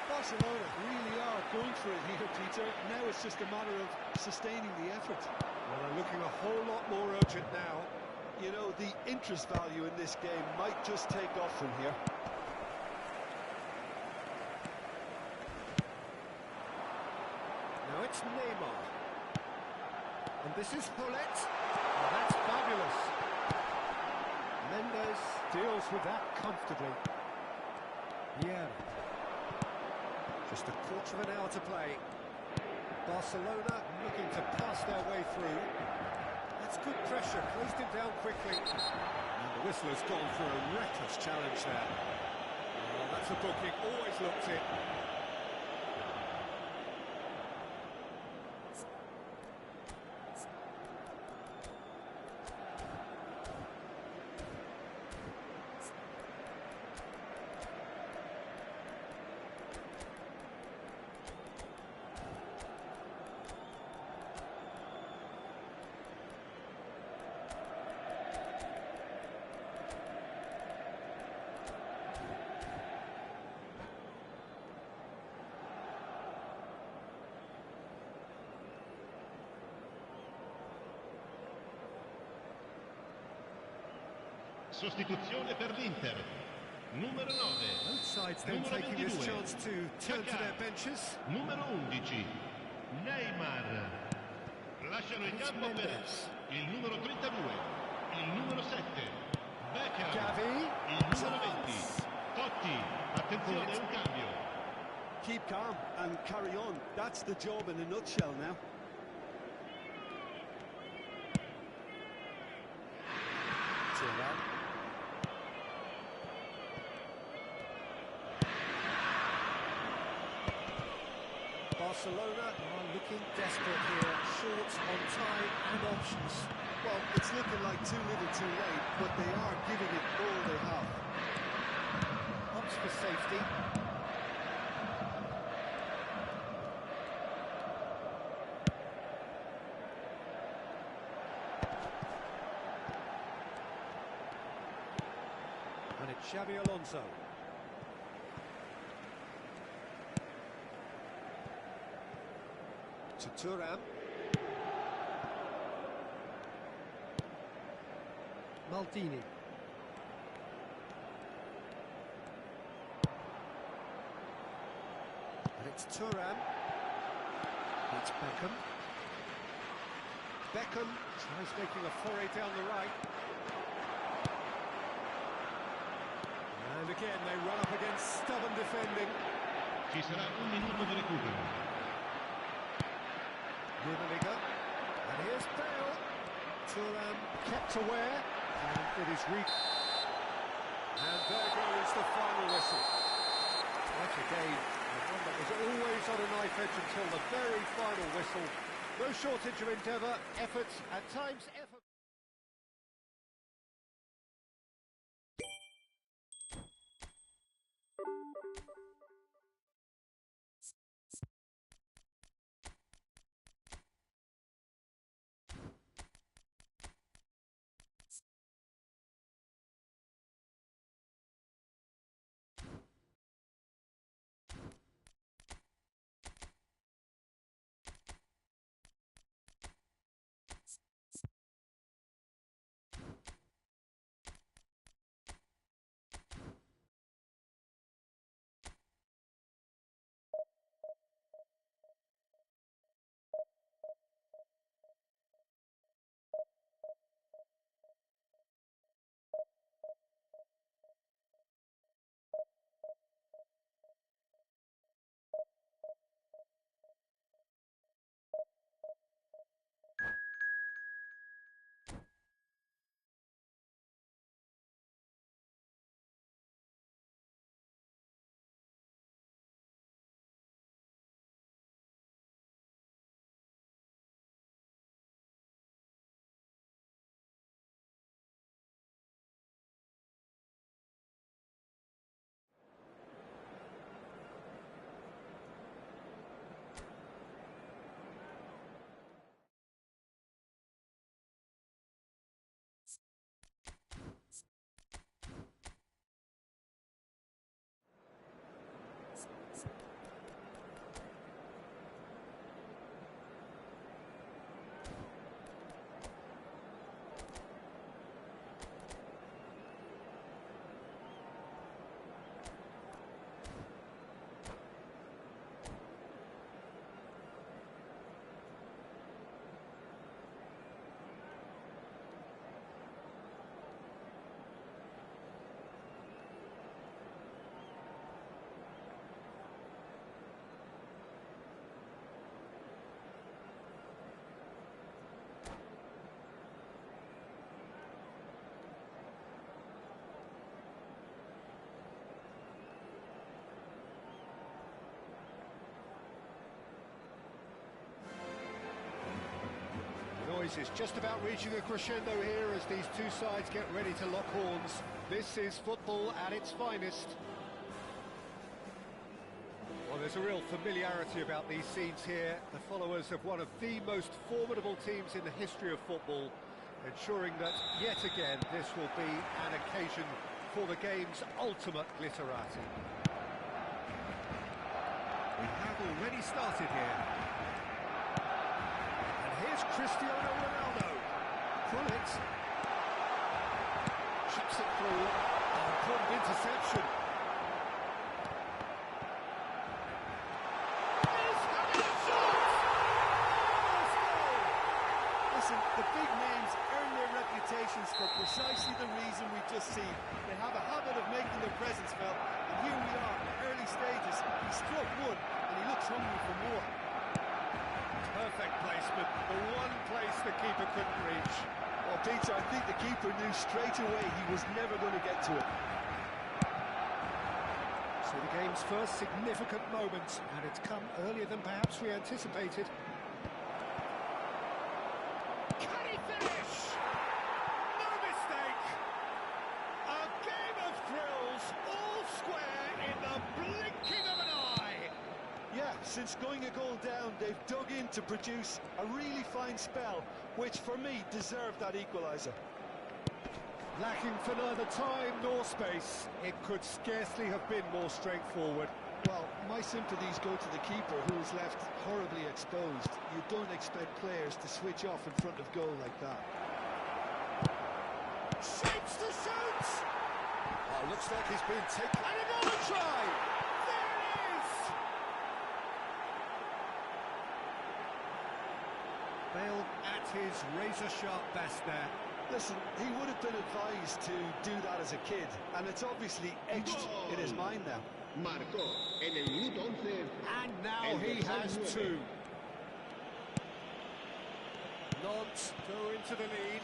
Barcelona really are going for it here, Peter. Now it's just a matter of sustaining the effort. Well, they're looking a whole lot more urgent now. You know, the interest value in this game might just take off from here. Now it's Neymar. And this is Hullet. Oh, that's fabulous. Mendes deals with that comfortably. Yeah. Just a quarter of an hour to play. Barcelona looking to pass their way through. That's good pressure, closed him down quickly. And the whistle has gone for a reckless challenge there. Oh, that's a booking, always looked it. Sostituzione per l'Inter. Numero 9. Both sides then taking this chance to turn to their benches. Numero 11. Neymar. Lasciano il campo per il numero 32. Il numero 7. Beckham. Gavi. Il numero 20. Totti. Attenzione, un cambio. Keep calm and carry on. That's the job in a nutshell now. Barcelona are looking desperate here, short on time and options. Well, it's looking like too little too late, but they are giving it all they have. Opts for safety. And it's Xabi Alonso. To Thuram. Maldini. And it's Thuram. It's Beckham. Beckham tries making a foray down the right. And again they run up against stubborn defending. Ci sarà un minuto di recupero. And here's Bale. Thuram kept aware, and it is and there goes the final whistle. What a game, and one that was always on a knife edge until the very final whistle. No shortage of endeavour, effort, at times effort. noise is just about reaching a crescendo here as these two sides get ready to lock horns. This is football at its finest. Well, there's a real familiarity about these scenes here. The followers of one of the most formidable teams in the history of football, ensuring that, yet again, this will be an occasion for the game's ultimate glitterati. We have already started here. And here's Cristiano Ronaldo. Pull it. Chips it through. An important interception. Listen, the big names earn their reputations for precisely the reason we've just seen. They have a habit of making their presence felt, and here we are, in early stages. He struck one, and he looks hungry for more. Perfect placement, the one place the keeper couldn't reach. Well, Peter, I think the keeper knew straight away he was never going to get to it. So the game's first significant moment, and it's come earlier than perhaps we anticipated. Can he finish? No mistake! A game of thrills, all square in the blinking of an eye! Yeah, since going a goal down, they've dug in to produce a really fine spell, which for me deserved that equaliser. Lacking for neither time nor space, it could scarcely have been more straightforward. Well, my sympathies go to the keeper, who is left horribly exposed. You don't expect players to switch off in front of goal like that. Shapes to shoot! Oh, looks like he's been taken. And another try! There it is! Bale at his razor-sharp best there. Listen, he would have been advised to do that as a kid, and it's obviously etched in his mind now. Marcó en el minuto 11. And now he has two. Nantes go into the lead.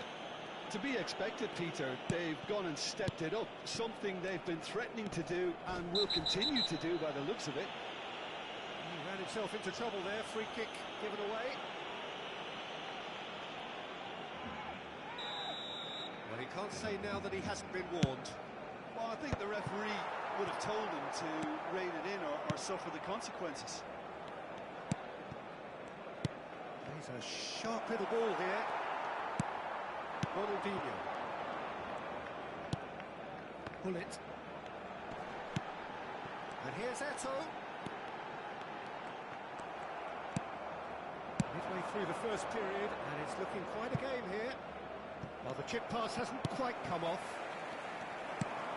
To be expected, Peter. They've gone and stepped it up, something they've been threatening to do and will continue to do by the looks of it. He ran himself into trouble there, free kick given away. Well, he can't say now that he hasn't been warned. Well, I think the referee would have told him to rein it in or suffer the consequences. He's a sharp little ball here. Ronaldinho. Pull it. And here's Eto'o. Midway through the first period, and it's looking quite a game here. Well, the chip pass hasn't quite come off.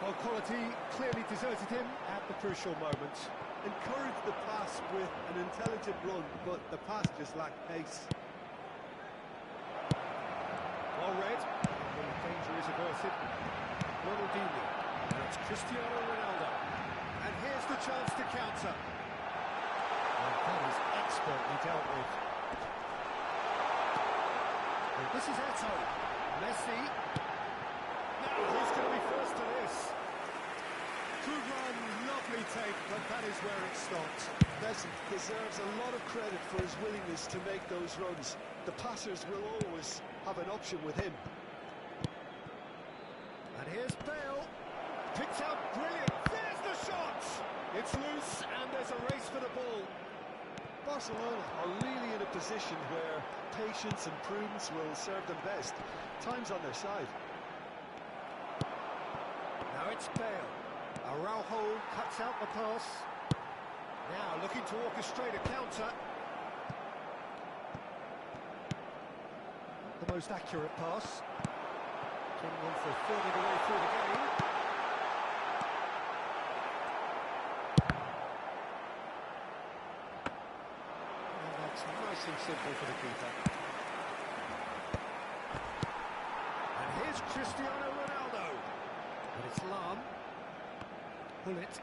Well, quality clearly deserted him at the crucial moment. Encouraged the pass with an intelligent run, but the pass just lacked pace. Well read. The danger is averted. Ronaldinho. Now it's Cristiano Ronaldo. And here's the chance to counter. And that is expertly dealt with. Well, this is Eto'o. Messi. Now who's going to be first to this? Good run, lovely take, but that is where it stopped. Messi deserves a lot of credit for his willingness to make those runs. The passers will always have an option with him. And here's Bale. Picked out brilliant. There's the shot. It's loose and there's a race for the ball. Barcelona are really in a position where patience and prudence will serve them best. Time's on their side. Now it's Bale. Araujo cuts out the pass. Now looking to orchestrate a counter. The most accurate pass. Getting on for a third of the way through the game. And that's nice and simple for the keeper. And here's Cristiano Ronaldo. But it's Lam. Pullet.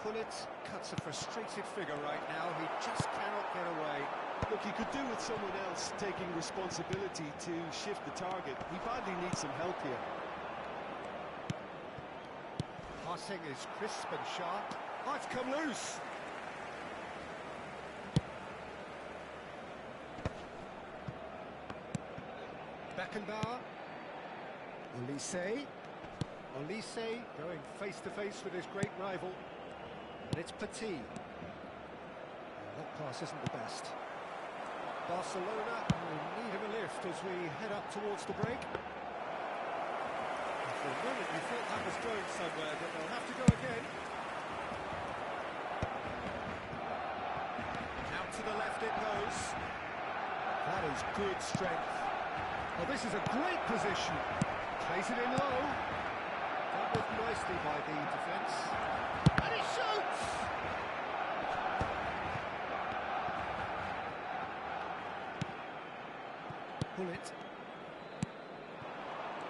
Pullet cuts a frustrated figure right now. He just cannot get away. Look, he could do with someone else taking responsibility to shift the target. He badly needs some help here. Passing is crisp and sharp. Oh, it's come loose. Beckenbauer. Olise. Olise going face-to-face with his great rival. And it's Petit. That pass isn't the best. Barcelona will need him a lift as we head up towards the break. For a moment we thought that was going somewhere, but they'll have to go again. Out to the left it goes. That is good strength. Well, this is a great position. Plays it in low. Dealt with nicely by the defence. And he shoots! Pull it.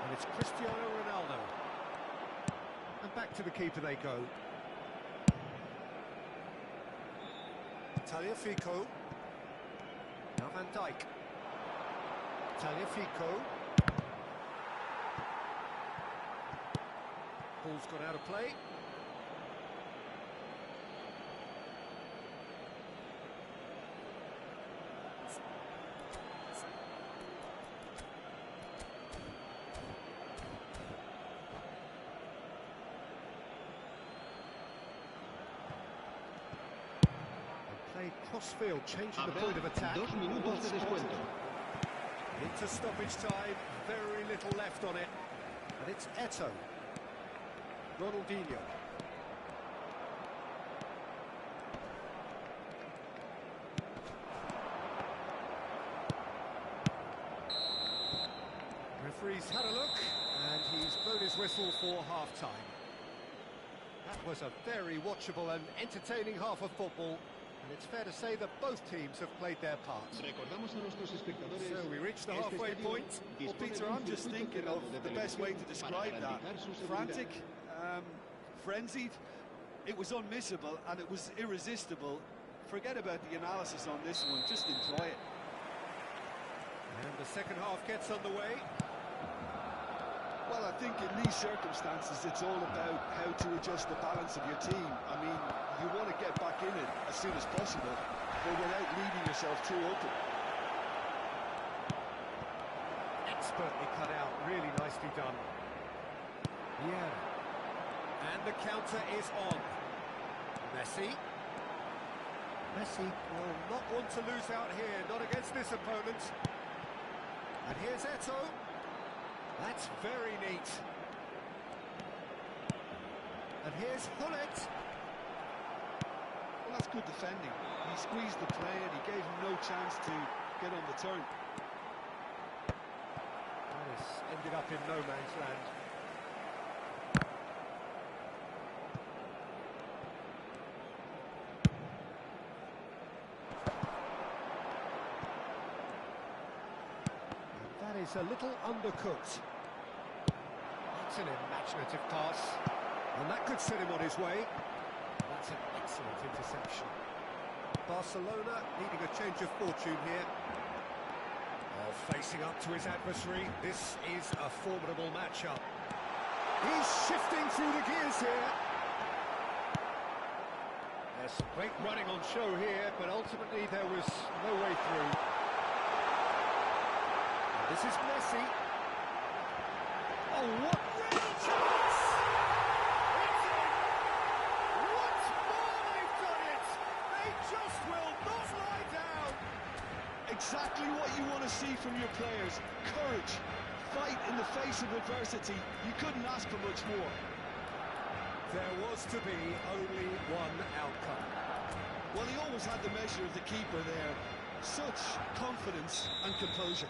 And it's Cristiano Ronaldo. And back to the keeper they go. Tagliafico. Now Van Dijk. Tagliafico. Ball's gone out of play. Crossfield changing the point of attack. 2 minutos de descuento. Into stoppage time, very little left on it. And it's Eto'o. Ronaldinho. Referee's had a look, and he's blown his whistle for half-time. That was a very watchable and entertaining half of football. And it's fair to say that both teams have played their part. So we reach the halfway point. Well, Peter, I'm just thinking of the best way to describe that. Frantic, frenzied, it was unmissable and it was irresistible. Forget about the analysis on this one, just enjoy it. And the second half gets underway. Well, I think in these circumstances it's all about how to adjust the balance of your team. I mean, you want to get back in it as soon as possible, but without leaving yourself too open. Expertly cut out, really nicely done. Yeah. And the counter is on. Messi. Messi will not want to lose out here, not against this opponent. And here's Eto'o. That's very neat. And here's Hullet. Well, that's good defending. He squeezed the play and he gave him no chance to get on the turn. This ended up in no man's land. And that is a little undercooked. That's an imaginative pass. And that could set him on his way. That's an excellent interception. Barcelona needing a change of fortune here. Oh, facing up to his adversary. This is a formidable matchup. He's shifting through the gears here. There's some great running on show here, but ultimately there was no way through. And this is Messi. Oh, what real chance! It's in! Once more they've done it! They just will not lie down! Exactly what you want to see from your players. Courage, fight in the face of adversity. You couldn't ask for much more. There was to be only one outcome. Well, he always had the measure of the keeper there. Such confidence and composure.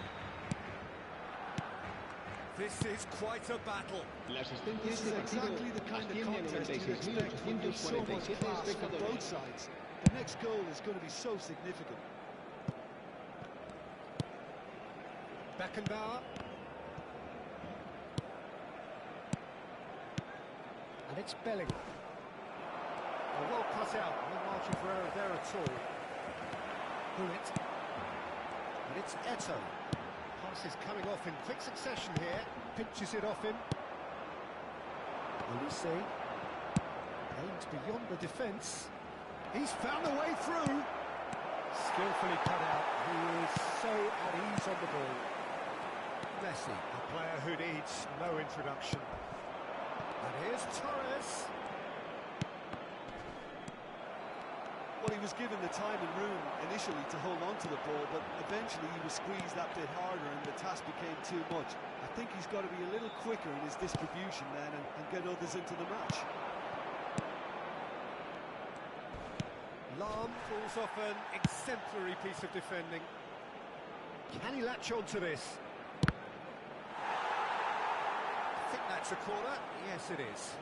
This is quite a battle. This is exactly the kind of contest you expect when there's so much class from both sides. The next goal is going to be so significant. Beckenbauer. And it's Bellingham. Well cut out, no margin for error there at all. Hullet. And it's Eto'o. Pass is coming off in quick succession here. Pinches it off him. Olise. Aims beyond the defence. He's found a way through. Skillfully cut out. He is so at ease on the ball. Messi, a player who needs no introduction. And here's Torres. Well, he was given the time and room initially to hold on to the ball, but eventually he was squeezed that bit harder and the task became too much. I think he's got to be a little quicker in his distribution then and get others into the match. Lahm pulls off an exemplary piece of defending. Can he latch on to this? I think that's a corner. Yes, it is.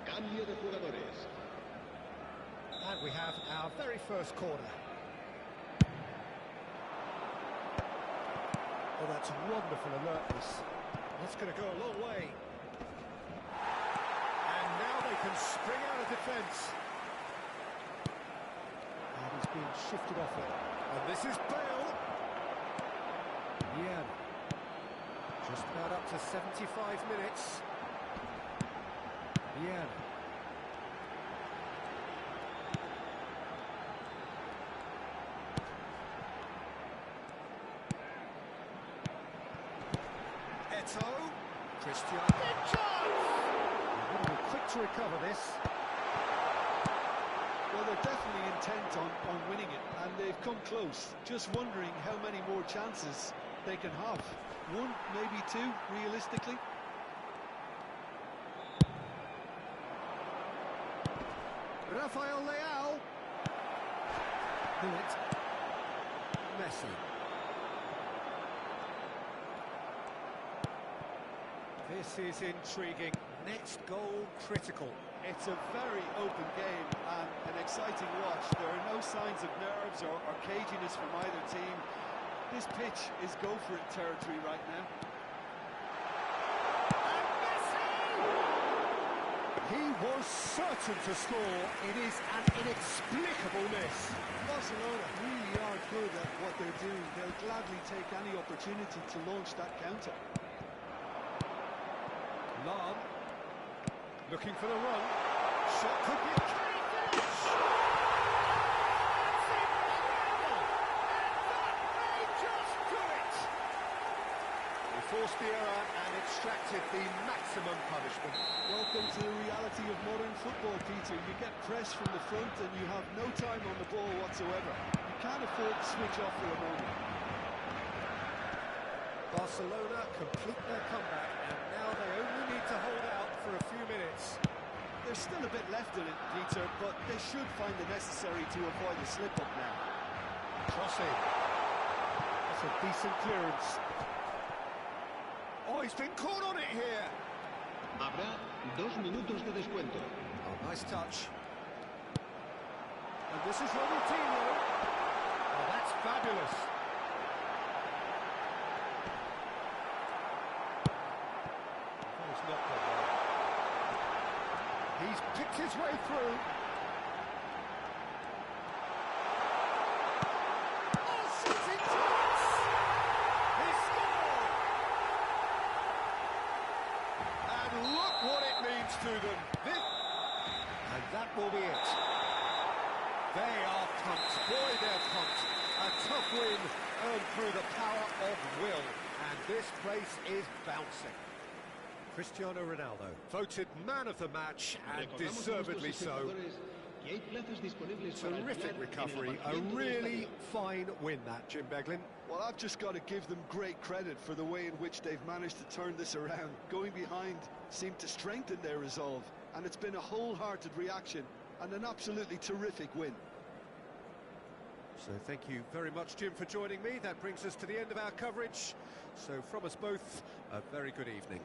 Cambio de jugadores. And we have our very first corner. Oh, that's wonderful alertness. That's going to go a long way. And now they can spring out of defence. And he's being shifted off it. And this is Bale. Yeah. Just about up to 75 minutes. Yeah. Christian. Big chance! They're going to be quick to recover this. Well, they're definitely intent on winning it, and they've come close. Just wondering how many more chances they can have. One, maybe two, realistically. Rafael Leao. Bullet. Messi. This is intriguing. Next goal critical. It's a very open game and an exciting watch. There are no signs of nerves or caginess from either team. This pitch is go-for-it territory right now. And Messi! He was certain to score. It is an inexplicable miss. Barcelona really are good at what they're doing. They'll gladly take any opportunity to launch that counter. Lahm, looking for the run. Shot could be a carry finish. That's incredible! And that may just do it. He forced the error and extracted the maximum punishment. Welcome to the reality of modern football, Peter. You get pressed from the front and you have no time on the ball whatsoever. You can't afford to switch off for a moment. Barcelona complete their comeback, and now they only need to hold out for a few minutes. There's still a bit left in it, Peter, but they should find it necessary to avoid a slip-up now. Crossing. That's a decent clearance. Oh, he's been caught on it here. Habrá 2 minutos de descuento. Oh, nice touch. And this is Ronaldinho. Oh, that's fabulous. He's picked his way through. Oh, shooting chance! He scored! And look what it means to them. And that will be it. They are pumped. Boy, they're pumped. A tough win earned through the power of will. And this place is bouncing. Cristiano Ronaldo, voted man of the match, and deservedly so. Terrific recovery, a really fine win that, Jim Beglin. Well, I've just got to give them great credit for the way in which they've managed to turn this around. Going behind seemed to strengthen their resolve, and it's been a wholehearted reaction and an absolutely terrific win. So thank you very much, Jim, for joining me. That brings us to the end of our coverage. So from us both, a very good evening.